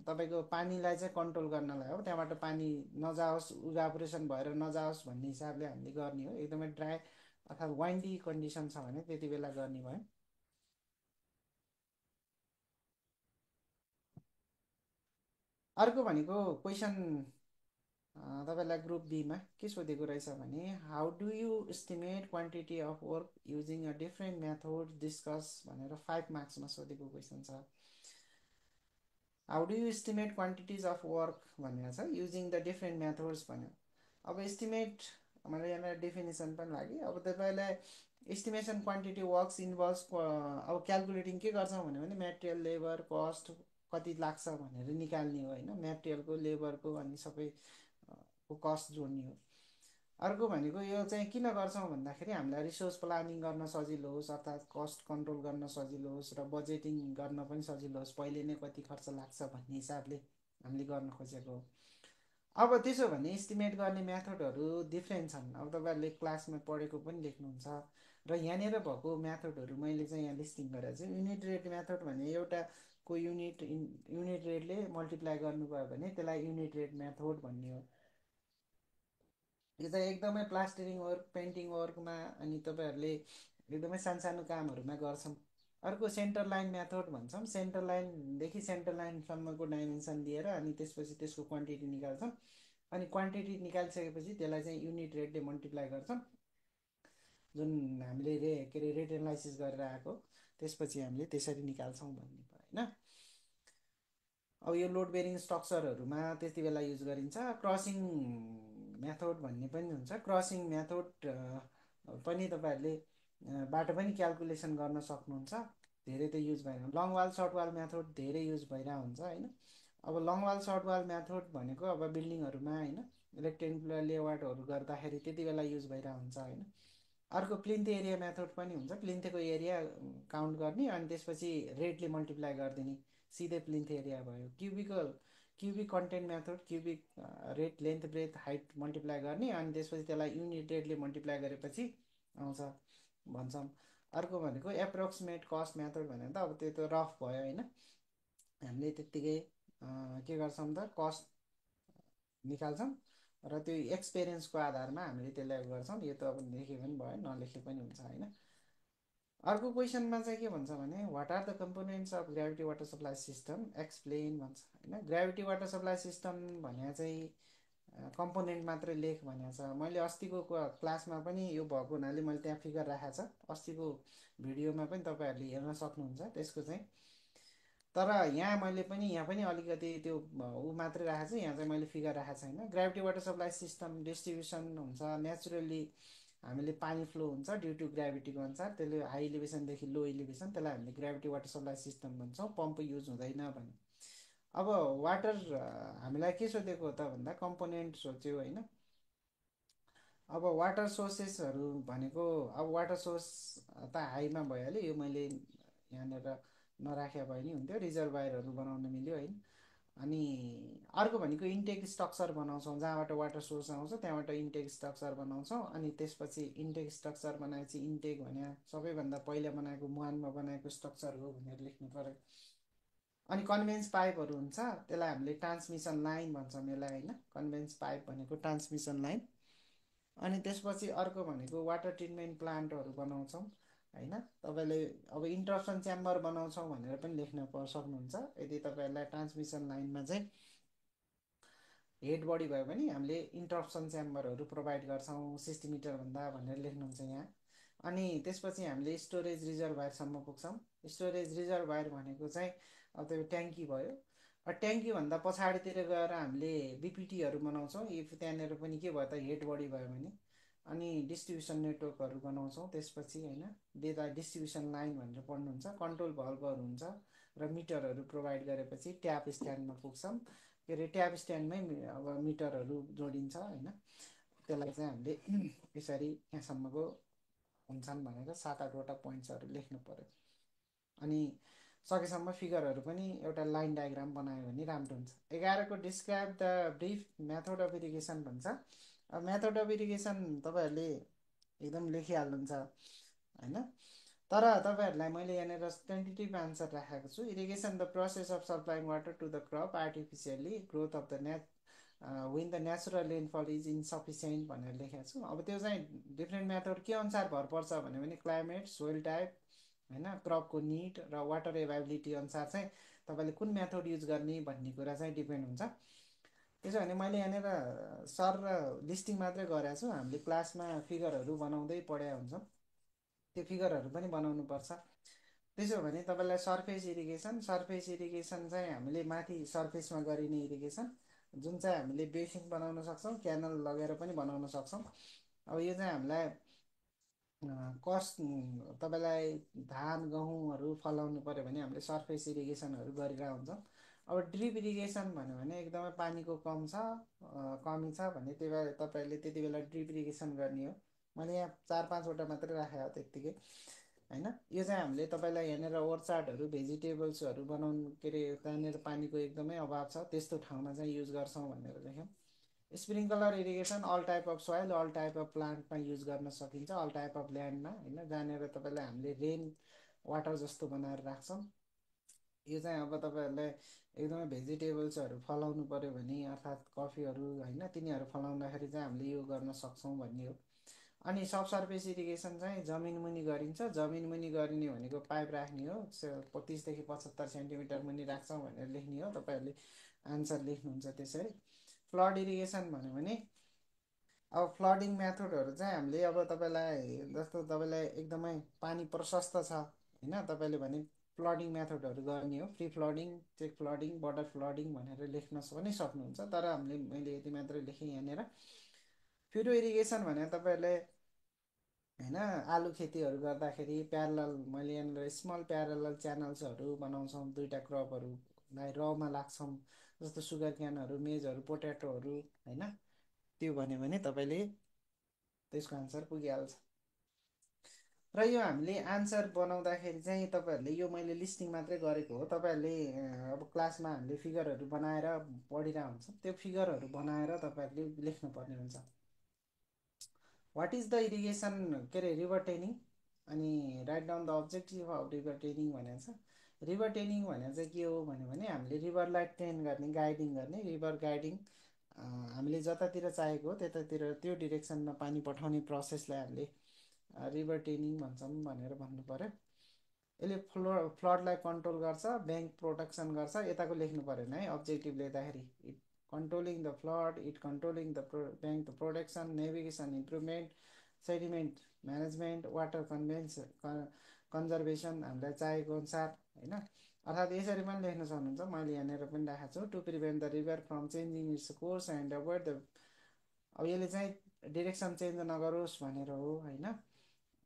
तपाईँको पानीलाई चाहिँ कन्ट्रोल गर्नलाई हो, त्यहाँबाट पानी नजाओस्, इभापोरेसन भएर नजाओस् भन्ने हिसाबले हामीले गर्ने हो। एकदमै ड्राई अथवा वाइन्डी कन्डिसन छ भने त्यति बेला गर्ने भयो। अर्को भनेको क्वेसन तपाईँलाई ग्रुप बीमा के सोधेको रहेछ भने how do you estimate quantity of work using a different method discuss भनेर 5 मार्क्समा सोधेको क्वेसन छ। How do you estimate quantities of work भनेर छ युजिङ द डिफ्रेन्ट मेथड्स भन्यो। अब एस्टिमेट मैले यहाँनिर डेफिनेसन पनि लाग्यो। अब तपाईँलाई एस्टिमेसन क्वान्टिटी वर्क्स इन्भल्भ्स अब क्यालकुलेटिङ के गर्छौँ भने मेटेरियल लेबर कस्ट कति लाग्छ भनेर निकाल्ने हो होइन, मेटेरियलको लेबरको अनि सबै को कस्ट जोड्ने हो। अर्को भनेको यो चाहिँ किन गर्छौँ भन्दाखेरि हामीलाई रिसोर्स प्लानिङ गर्न सजिलो होस् अर्थात् कस्ट कन्ट्रोल गर्न सजिलो होस् र बजेटिङ गर्न पनि सजिलो होस्, पहिले नै कति खर्च लाग्छ भन्ने हिसाबले हामीले गर्न खोजेको हो। अब त्यसो भने इस्टिमेट गर्ने मेथडहरू डिफ्रेन्ट छन्। अब तपाईँहरूले क्लासमा पढेको पनि लेख्नुहुन्छ र यहाँनिर भएको मेथडहरू मैले चाहिँ यहाँ लिस्टिङ गरेर चाहिँ युनिट रेट मेथड भने एउटाको युनिट रेटले मल्टिप्लाई गर्नुभयो भने त्यसलाई युनिट रेट मेथड भन्ने हो। यो चाहिँ एकदमै प्लास्टरिङ वर्क पेन्टिङ वर्कमा अनि तपाईँहरूले एकदमै सानो कामहरूमा गर्छौँ। अर्को सेन्टर लाइन मेथड भन्छौँ। सेन्टर लाइनदेखि सेन्टर लाइनसम्मको डाइमेन्सन लिएर अनि त्यसपछि त्यसको क्वान्टिटी निकाल्छौँ अनि क्वान्टिटी निकालिसकेपछि त्यसलाई चाहिँ युनिट रेटले मल्टिप्लाई गर्छौँ, जुन हामीले के अरे रेट एनालाइसिस गरेर आएको त्यसपछि हामीले त्यसरी निकाल्छौँ भन्ने भयो होइन। अब यो लोड बेरिङ स्ट्रक्चरहरूमा त्यति बेला युज गरिन्छ। क्रसिङ मेथड भन्ने पनि हुन्छ। क्रसिङ मेथड पनि तपाईँहरूले बाटो पनि क्यालकुलेसन गर्न सक्नुहुन्छ। धेरै त युज भएन। Long wall short wall method धेरै युज भइरहेको हुन्छ होइन। अब long wall short wall method भनेको अब बिल्डिङहरूमा होइन रेक्टेङ्गुलर लेआउटहरू गर्दाखेरि त्यति बेला युज भइरहेको हुन्छ होइन। अर्को प्लिन्थ एरिया मेथड पनि हुन्छ। प्लिन्थको एरिया काउन्ट गर्ने अनि त्यसपछि रेटले मल्टिप्लाई गरिदिने, सिधै प्लिन्थ एरिया भयो। Cubic content method cubic rate length breadth height multiply गर्ने अनि त्यसपछि त्यसलाई युनिट रेटले मल्टिप्लाई गरेपछि आउँछ भन्छौँ। अर्को भनेको एप्रोक्सिमेट कस्ट मेथड भनेर त अब त्यो त रफ भयो होइन। हामीले त्यत्तिकै के गर्छौँ त कस्ट निकाल्छौँ र त्यो एक्सपिरियन्सको आधारमा हामीले त्यसलाई गर्छौँ। यो त अब लेखे पनि भयो नलेखे पनि हुन्छ होइन। अर्को क्वेसनमा चाहिँ के भन्छ भने what are the components of gravity water supply system explain भन्छ होइन। ग्राभिटी वाटर सप्लाई सिस्टम भने चाहिँ कम्पोनेन्ट मात्रै लेख भनेको छ। मैले अस्तिको क्लासमा पनि यो भएको हुनाले मैले त्यहाँ फिगर राखेको छ, अस्तिको भिडियोमा पनि तपाईँहरूले हेर्न सक्नुहुन्छ त्यसको चाहिँ। तर यहाँ पनि अलिकति त्यो ऊ मात्रै राखेको छु, यहाँ चाहिँ मैले फिगर राखेको छैन। Gravity water supply system distribution हुन्छ नेचुरली, हामीले पानी फ्लो हुन्छ ड्यु टु ग्राभिटीको अनुसार, त्यसले हाई इलिभेसनदेखि लो इलिभेसन, त्यसलाई हामीले ग्राभिटी वाटर सप्लाई सिस्टम भन्छौँ। पम्प युज हुँदैन भने। अब वाटर हामीलाई के सोधेको हो त भन्दा कम्पोनेन्ट सोच्यो होइन। अब वाटर सोर्सेसहरू भनेको अब वाटर सोर्स त हाईमा भइहाल्यो, यो मैले यहाँनिर नराखे भए नि हुन्थ्यो, रिजर्भायरहरू बनाउन मिल्यो होइन। अनि अर्को भनेको इन्टेक स्ट्रक्चर बनाउँछौँ, जहाँबाट वाटर सोर्स आउँछ त्यहाँबाट इन्टेक स्ट्रक्चर बनाउँछौँ। अनि त्यसपछि इन्टेक स्ट्रक्चर बनाएपछि इन्टेक भने सबैभन्दा पहिला बनाएको मुहानमा बनाएको स्ट्रक्चर हो भनेर लेख्नु पऱ्यो। अनि कन्भेन्स पाइपहरू हुन्छ, त्यसलाई हामीले ट्रान्समिसन लाइन भन्छौँ यसलाई होइन। कन्भेन्स पाइप भनेको ट्रान्समिसन लाइन। अनि त्यसपछि अर्को भनेको वाटर ट्रिटमेन्ट प्लान्टहरू बनाउँछौँ होइन। तपाईँले अब इन्टरप्सन च्याम्बर बनाउँछौँ भनेर पनि लेख्न सक्नुहुन्छ। यदि तपाईँहरूलाई ट्रान्समिसन लाइनमा चाहिँ हेड बडी भयो भने हामीले इन्टरप्सन च्याम्बरहरू प्रोभाइड गर्छौँ 60 मिटरभन्दा भनेर लेख्नुहुन्छ यहाँ। अनि त्यसपछि हामीले स्टोरेज रिजर्भायरसम्म पुग्छौँ। स्टोरेज रिजर्भायर भनेको चाहिँ अब त्यो ट्याङ्की भयो। ट्याङ्कीभन्दा पछाडितिर गएर हामीले बिपिटीहरू बनाउँछौँ, इफ त्यहाँनिर पनि के भयो त हेड बडी भयो भने। अनि डिस्ट्रिब्युसन नेटवर्कहरू बनाउँछौँ त्यसपछि होइन। डेटा डिस्ट्रिब्युसन लाइन भनेर पढ्नुहुन्छ। कन्ट्रोल भल्भहरू हुन्छ र मिटरहरू प्रोभाइड गरेपछि ट्याप स्ट्यान्डमा पुग्छौँ। के अरे ट्याप स्ट्यान्डमै अब मिटरहरू जोडिन्छ होइन। त्यसलाई चाहिँ हामीले यसरी यहाँसम्मको हुन्छन् भनेर 7-8वटा पोइन्ट्सहरू लेख्नु पऱ्यो। अनि सकेसम्म फिगरहरू पनि एउटा लाइन डायग्राम बनायो भने राम्रो हुन्छ। 11को describe the brief method of irrigation भन्छ। अब मेथड अफ इरिगेसन तपाईँहरूले एकदम लेखिहाल्नुहुन्छ होइन। तर तपाईँहरूलाई मैले यहाँनिर टेन्टेटिभ आन्सर राखेको छु। Irrigation the process of supplying water to the crop artificially growth of the when the natural rainfall is insufficient भनेर लेखेको छु। अब त्यो चाहिँ डिफ्रेन्ट मेथड के अनुसार भर पर्छ भने क्लाइमेट, सोइल टाइप होइन, क्रपको निड र वाटर एभाइबिलिटी अनुसार चाहिँ तपाईँले कुन मेथड युज गर्ने भन्ने कुरा चाहिँ डिपेन्ड हुन्छ। त्यसो भने मैले यहाँनिर सर र लिस्टिङ मात्रै गरेको छु। हामीले क्लासमा फिगरहरू बनाउँदै पढाइ हुन्छौँ, त्यो फिगरहरू पनि बनाउनु पर्छ। त्यसो भने तपाईँलाई सर्फेस इरिगेसन चाहिँ हामीले माथि सर्फेसमा गरिने इरिगेसन, जुन चाहिँ हामीले बेसिन बनाउन सक्छौँ, क्यानल लगेर पनि बनाउन सक्छौँ। अब यो चाहिँ हामीलाई कस्ट, तपाईँलाई धान गहुँहरू फलाउनु पऱ्यो भने हामीले सर्फेस इरिगेसनहरू गरेर हुन्छौँ। अब ड्रिप इरिगेसन भन्यो भने एकदमै पानीको कमी छ भने त्यही भएर तपाईँहरूले त्यति बेला ड्रिप इरिगेसन गर्ने हो। मैले यहाँ 4-5वटा मात्रै राखेको त्यत्तिकै होइन। यो चाहिँ हामीले तपाईँलाई यहाँनिर ओर्चाडहरू भेजिटेबल्सहरू बनाउनु के अरे त्यहाँनिर पानीको एकदमै अभाव छ त्यस्तो ठाउँमा चाहिँ युज गर्छौँ भनेर लेख्यौँ। Sprinkler irrigation all type of soil all type of प्लान्टमा युज गर्न सकिन्छ, अल टाइप अफ ल्यान्डमा होइन, जहाँनिर तपाईँलाई हामीले रेन वाटर जस्तो बनाएर राख्छौँ। यो चाहिँ अब तपाईँहरूलाई एकदमै भेजिटेबल्सहरू फलाउनु पऱ्यो भने अर्थात् कफीहरू होइन, तिनीहरू फलाउँदाखेरि चाहिँ हामीले यो गर्न सक्छौँ भन्ने हो। अनि सब सर्फेस इरिगेसन चाहिँ जमिन मुनि गरिन्छ। जमिन मुनि गरिने भनेको पाइप राख्ने हो, 30 देखि 75 सेन्टिमिटर मुनि राख्छौँ भनेर लेख्ने हो। तपाईँहरूले आन्सर लेख्नुहुन्छ त्यसरी। फ्लड इरिगेसन भन्यो भने अब फ्लडिङ मेथडहरू चाहिँ हामीले अब तपाईँलाई जस्तो तपाईँलाई एकदमै पानी प्रशस्त छ होइन, तपाईँले भने फ्लडिङ मेथडहरू गर्ने हो। Free flooding, check flooding, border flooding भनेर लेख्न पनि सक्नुहुन्छ, तर मैले यति मात्रै लेखेँ यहाँनिर। फ्युरो इरिगेसन भने तपाईँहरूले होइन आलु खेतीहरू गर्दाखेरि प्यारलल, मैले यहाँनिर स्मल प्यारलल च्यानल्सहरू बनाउँछौँ, दुईवटा क्रपहरूलाई रमा लाग्छौँ, जस्तो सुगर क्यानहरू, मेजहरू, पोट्याटोहरू होइन, त्यो भन्यो भने तपाईँले त्यसको आन्सर पुगिहाल्छ। र यो हामीले आन्सर बनाउँदाखेरि चाहिँ तपाईँहरूले यो मैले लिस्टिङ मात्रै गरेको हो। तपाईँहरूले अब क्लासमा हामीले फिगरहरू बनाएर पढिरहेको हुन्छ, त्यो फिगरहरू बनाएर तपाईँहरूले लेख्नुपर्ने हुन्छ। वाट इज द इरिगेसन के अरे रिभर टेनिङ, अनि write down the objective of river training भनेको छ। रिभर टेनिङ भनेको चाहिँ के हो भने हामीले रिभरलाई ट्रेन गर्ने, गाइडिङ गर्ने, रिभर गाइडिङ, हामीले जतातिर चाहेको हो त्यतातिर त्यो डिरेक्सनमा पानी पठाउने प्रोसेसलाई हामीले रिभर टेनिङ भन्छौँ भनेर भन्नु पऱ्यो। यसले फ्लडलाई कन्ट्रोल गर्छ, ब्याङ्क प्रोटेक्सन गर्छ, यताको लेख्नु परेन है अब्जेक्टिभ लेख्दाखेरि। It controlling the flood, it controlling the bank the protection, navigation improvement, sediment management, water conservation हामीलाई चाहेको अनुसार होइन। अर्थात् यसरी पनि लेख्न सक्नुहुन्छ, मैले यहाँनिर पनि राखेको छु। To prevent the river from changing its course and avoid the, अब यसले चाहिँ डिरेक्सन चेन्ज नगरोस् भनेर हो होइन।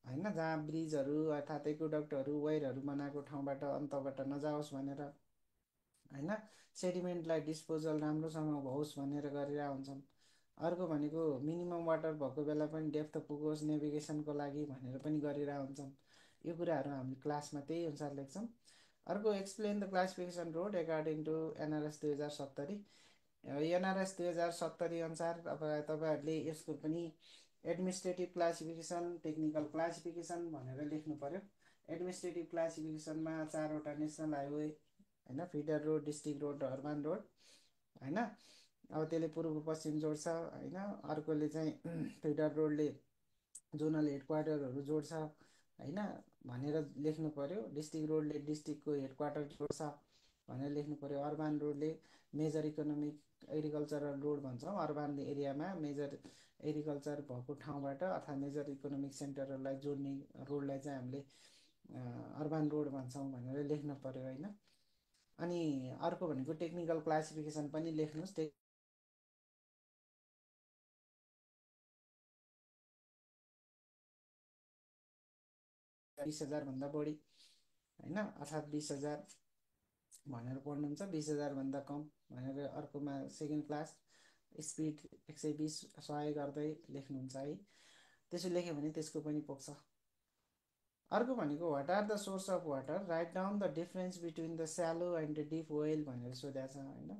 होइन, जहाँ ब्रिजहरू अर्थात् एक्विडक्टहरू वेयरहरू बनाएको ठाउँबाट अन्तबाट नजाओस् भनेर होइन। सेडिमेन्टलाई डिस्पोजल राम्रोसँग होस् भनेर गरेर हुन्छन्। अर्को भनेको मिनिमम वाटर भएको बेला पनि डेप्थ पुगोस् नेभिगेसनको लागि भनेर पनि गरेर हुन्छन्। यो कुराहरू हामी क्लासमा त्यही अनुसार लेख्छौँ। अर्को explain the classification road according to NRS 2070। NRS 2070 अनुसार तपाईँहरूले यसको पनि एडमिनिस्ट्रेटिभ क्लासिफिकेसन, टेक्निकल क्लासिफिकेसन भनेर लेख्नु पऱ्यो। एडमिनिस्ट्रेटिभ क्लासिफिकेसनमा 4वटा नेसनल हाइवे होइन, feeder road, district road, urban road होइन। अब त्यसले पूर्व पश्चिम जोड्छ होइन। अर्कोले चाहिँ फिडर रोडले जोनल हेडक्वार्टरहरू जोड्छ होइन भनेर लेख्नु पऱ्यो। डिस्ट्रिक्ट रोडले डिस्ट्रिक्टको हेडक्वार्टर जोड्छ भनेर लेख्नु पऱ्यो। अर्बन रोडले मेजर इकोनोमिक एग्रिकल्चरल रोड भन्छौँ, अर्बन एरियामा मेजर एग्रिकल्चर भएको ठाउँबाट अथवा मेजर इकोनोमिक सेन्टरहरूलाई जोड्ने रोडलाई चाहिँ हामीले अर्बन रोड भन्छौँ भनेर लेख्नु पऱ्यो होइन। अनि अर्को भनेको टेक्निकल क्लासिफिकेसन पनि लेख्नुहोस्। 20,000भन्दा बढी होइन, अर्थात् 20,000 भनेर पढ्नुहुन्छ, 20,000भन्दा कम भनेर अर्कोमा सेकेन्ड क्लास स्पिड 120 100 गर्दै लेख्नुहुन्छ है। त्यसो लेख्यो भने त्यसको पनि पुग्छ। अर्को भनेको what are the source of water, write down the difference between the shallow and the deep well भनेर सोधेको छ होइन।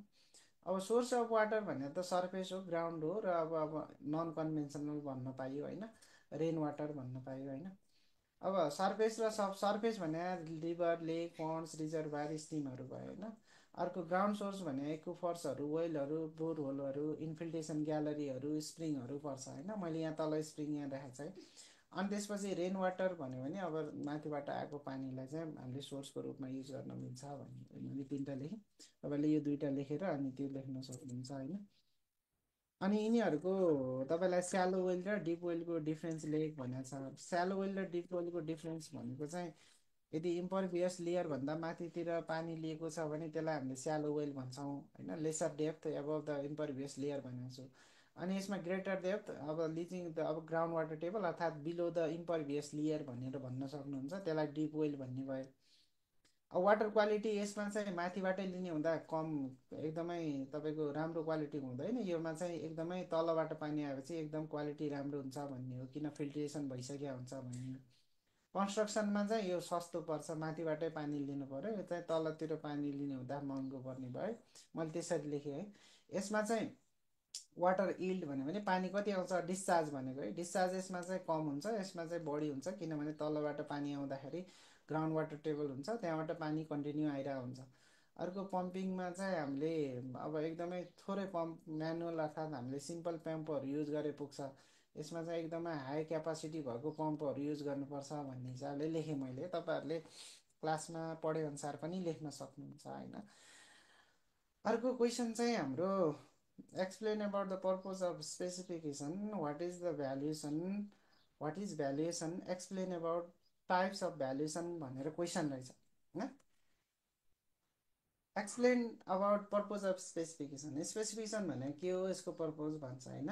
अब सोर्स अफ वाटर भनेर त सर्फेस हो, ग्राउन्ड हो, र अब नन कन्भेन्सनल भन्न पाइयो होइन, रेन वाटर भन्न पाइयो होइन। अब सर्फेस र सब सर्फेस भने रिभर, लेक, पन्ड्स, रिजर्भर, स्ट्रिमहरू भयो होइन। अर्को ग्राउन्ड सोर्स भने एक्विफर्सहरू, वेलहरू, बोर होलहरू, इन्फिल्ट्रेसन ग्यालरीहरू, स्प्रिङहरू पर्छ होइन। मैले यहाँ तल स्प्रिङ यहाँ राखेको छ है। अनि त्यसपछि रेन वाटर भन्यो भने अब माथिबाट आएको पानीलाई चाहिँ हामीले सोर्सको रूपमा युज गर्न मिल्छ भन्ने, मैले 3वटा लेखेँ। तपाईँले यो 2वटा लेखेर अनि त्यो लेख्न सक्नुहुन्छ होइन। अनि यिनीहरूको तपाईँलाई स्यालो वेल र डिप वेलको डिफ्रेन्स लेखेको भनेको छ। स्यालो वेल र डिप वेलको डिफ्रेन्स भनेको चाहिँ यदि इम्परभियस लेयरभन्दा माथितिर पानी लिएको छ भने त्यसलाई हामीले स्यालो वेल भन्छौँ होइन, lesser depth above the impervious layer भनेको छु। अनि यसमा ग्रेटर डेप्थ अब लिचिङ द अब ग्राउन्ड वाटर टेबल अर्थात् बिलो द इम्परभियस लेयर भनेर भन्न सक्नुहुन्छ, त्यसलाई डिप वेल भन्ने भयो। अब वाटर क्वालिटी यसमा चाहिँ माथिबाटै लिने हुँदा कम एकदमै तपाईँको राम्रो क्वालिटी हुँदैन, योमा चाहिँ एकदमै तलबाट पानी आएपछि एकदम क्वालिटी राम्रो हुन्छ भन्ने हो, किन फिल्ट्रेसन भइसकेको हुन्छ भन्ने हो। कन्स्ट्रक्सनमा चाहिँ यो सस्तो पर्छ, माथिबाटै पानी लिनु पऱ्यो, यो चाहिँ तलतिर पानी लिने हुँदा महँगो पर्ने भयो, मैले त्यसरी लेखेँ है। यसमा चाहिँ वाटर इल्ड भन्यो भने पानी कति आउँछ, डिस्चार्ज भनेको है, डिस्चार्ज यसमा चाहिँ कम हुन्छ, यसमा चाहिँ बढी हुन्छ, किनभने तलबाट पानी आउँदाखेरि ग्राउन्ड वाटर टेबल हुन्छ, त्यहाँबाट पानी कन्टिन्यू आइरहेको हुन्छ। अर्को पम्पिङमा चाहिँ हामीले अब एकदमै थोरै पम्प म्यानुअल अर्थात् हामीले सिम्पल पम्पहरू युज गरे पुग्छ, यसमा चाहिँ एकदमै हाई क्यापासिटी भएको पम्पहरू युज गर्नुपर्छ भन्ने हिसाबले लेखेँ मैले। तपाईँहरूले क्लासमा पढेअनुसार पनि लेख्न सक्नुहुन्छ होइन। अर्को क्वेसन चाहिँ हाम्रो explain about the purpose of specification, what is the valuation, what is valuation, explain about types of valuation भनेर क्वेसन रहेछ होइन। Explain about purpose of specification, specification भनेको के हो, यसको पर्पज भन्छ होइन।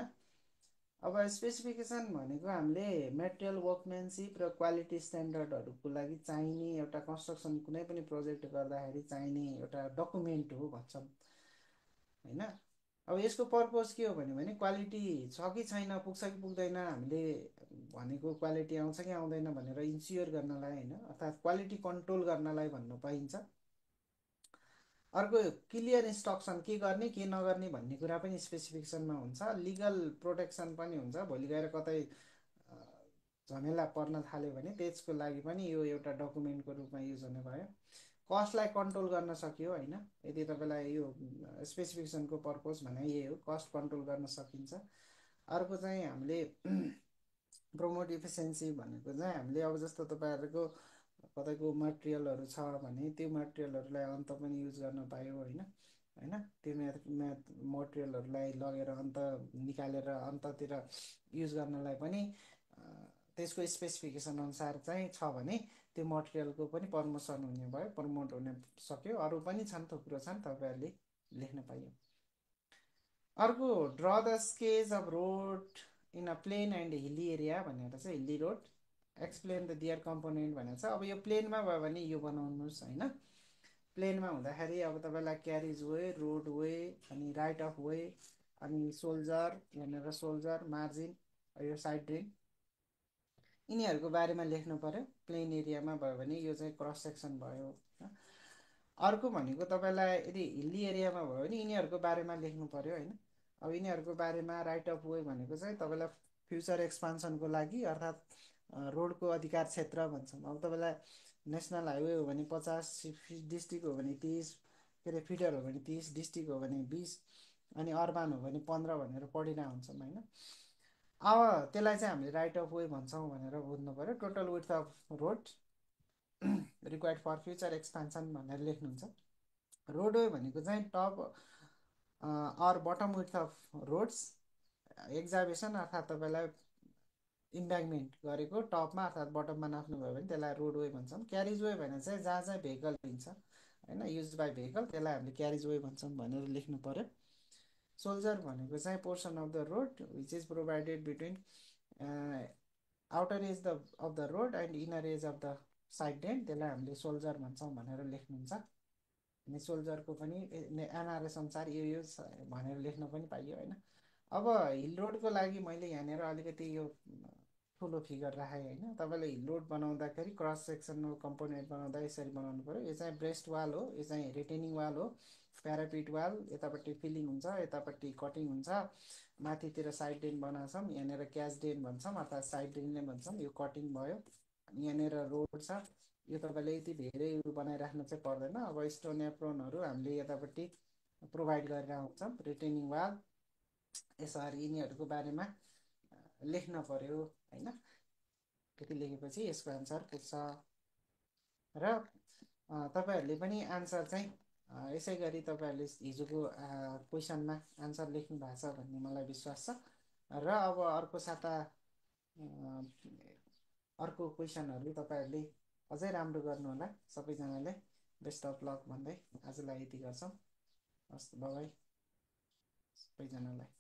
अब स्पेसिफिकेसन भनेको हामीले मेटेरियल वर्कम्यानसिप र क्वालिटी स्ट्यान्डर्डहरूको लागि चाहिने एउटा कन्स्ट्रक्सन कुनै पनि प्रोजेक्ट गर्दाखेरि चाहिने एउटा डकुमेन्ट हो भन्छौँ होइन। अब यसको पर्पज के हो भने क्वालिटी छ कि छैन, पुग्छ कि पुग्दैन, हामीले भनेको क्वालिटी आउँछ कि आउँदैन भनेर इन्स्योर गर्नलाई होइन, अर्थात् क्वालिटी कन्ट्रोल गर्नलाई भन्नु पाइन्छ। अर्को क्लियर इन्स्ट्रक्सन, के गर्ने के नगर्ने भन्ने कुरा पनि स्पेसिफिकेसनमा हुन्छ। लिगल प्रोटेक्सन पनि हुन्छ, भोलि गएर कतै झमेला पर्न थाल्यो भने त्यसको लागि पनि यो एउटा डकुमेन्टको रूपमा युज हुने भयो। कस्टलाई कन्ट्रोल गर्न सक्यो होइन, यदि तपाईँलाई यो स्पेसिफिकेसनको पर्पज भने यही हो, कस्ट कन्ट्रोल गर्न सकिन्छ। अर्को चाहिँ हामीले प्रमोट इफिसियन्सी भनेको चाहिँ हामीले अब जस्तो तपाईँहरूको कतैको मटेरियलहरू छ भने त्यो मटेरियलहरूलाई अन्त पनि युज गर्न पायो होइन, होइन त्यो मटेरियलहरूलाई लगेर अन्त निकालेर अन्ततिर युज गर्नलाई पनि त्यसको स्पेसिफिकेसन अनुसार चाहिँ छ भने त्यो मटेरियलको पनि प्रमोसन हुने भयो, प्रमोट हुन सक्यो। अरू पनि छन्, थुप्रो छन्, तपाईँहरूले लेख्न पाइयो। अर्को draw the sketch of road in a plain and hilly area भनेर चाहिँ, hilly road explain the their component भनेको छ। अब यो प्लेनमा भयो भने यो बनाउनुहोस् होइन। प्लेनमा हुँदाखेरि अब तपाईँलाई क्यारिज वे, रोड वे, अनि राइट अफ वे, अनि सोल्जर भनेर सोल्जर, मार्जिन, यो साइड ड्रेन, यिनीहरूको बारेमा लेख्नु पऱ्यो। प्लेन एरियामा भयो भने यो चाहिँ क्रस सेक्सन भयो। अर्को भनेको तपाईँलाई यदि हिल्ली एरियामा भयो भने यिनीहरूको बारेमा लेख्नु पऱ्यो होइन। अब यिनीहरूको बारेमा राइट अफ वे भनेको चाहिँ तपाईँलाई फ्युचर एक्सपान्सनको लागि अर्थात् रोडको अधिकार क्षेत्र भन्छौँ। अब तपाईँलाई नेसनल हाइवे हो भने 50, डिस्ट्रिक्ट हो भने 30, के अरे फिटर हो भने 30, डिस्ट्रिक्ट हो भने 20, अनि अर्बान हो भने 15 भनेर पढिरहेको हुन्छौँ होइन। अब त्यसलाई चाहिँ हामीले राइट अफ वे भन्छौँ भनेर बुझ्नु पऱ्यो। Total width of road required for future expansion भनेर लेख्नुहुन्छ। रोडवे भनेको चाहिँ top or bottom width of roads excavation, अर्थात् तपाईँलाई इम्ब्याङ्कमेन्ट गरेको टपमा अर्थात् बटममा नाप्नुभयो भने त्यसलाई रोडवे भन्छौँ। क्यारिज वे भने चाहिँ जहाँ चाहिँ भेहिकल हिँड्छ होइन, युज बाई भेहिकल, त्यसलाई हामीले क्यारिज वे भन्छौँ भनेर लेख्नु पऱ्यो। सोल्जर भनेको चाहिँ portion of the road which is provided between outer age of the road and inner age of the side drain, त्यसलाई हामीले सोल्जर भन्छौँ भनेर लेख्नुहुन्छ। अनि सोल्जरको पनि एनआरएस अनुसार यो भनेर लेख्न पनि पाइयो होइन। अब हिल रोडको लागि मैले यहाँनिर अलिकति यो ठुलो फिगर राखेँ होइन। तपाईँले हिल रोड बनाउँदाखेरि क्रस सेक्सनल कम्पोनेन्ट बनाउँदा यसरी बनाउनु पऱ्यो। यो चाहिँ ब्रेस्ट वाल हो, यो चाहिँ रिटेनिङ वाल हो, प्यारापिट वाल, यतापट्टि फिलिङ हुन्छ, यतापट्टि कटिङ हुन्छ, माथितिर साइड ड्रेन बनाउँछौँ, यहाँनिर क्याच ड्रेन भन्छौँ अर्थात् साइड ड्रेन नै भन्छौँ, यो कटिङ भयो। यहाँनिर रोड छ, यो तपाईँले यति धेरै बनाइराख्नु चाहिँ पर्दैन। अब स्टोन एप्रोनहरू हामीले यतापट्टि प्रोभाइड गरेर आउँछौँ, रिटेनिङ वाल, यसरी यिनीहरूको बारेमा लेख्न पर्यो होइन। त्यति लेखेपछि यसको आन्सर पुग्छ र तपाईँहरूले पनि आन्सर चाहिँ यसै गरी तपाईँहरूले हिजोको क्वेसनमा आन्सर लेख्नु भएको छ भन्ने मलाई विश्वास छ। र अब अर्को साता अर्को क्वेसनहरू तपाईँहरूले अझै राम्रो गर्नुहोला सबैजनाले। बेस्ट अफ लक भन्दै आजलाई यति गर्छौँ। हस्, बाई सबैजनालाई।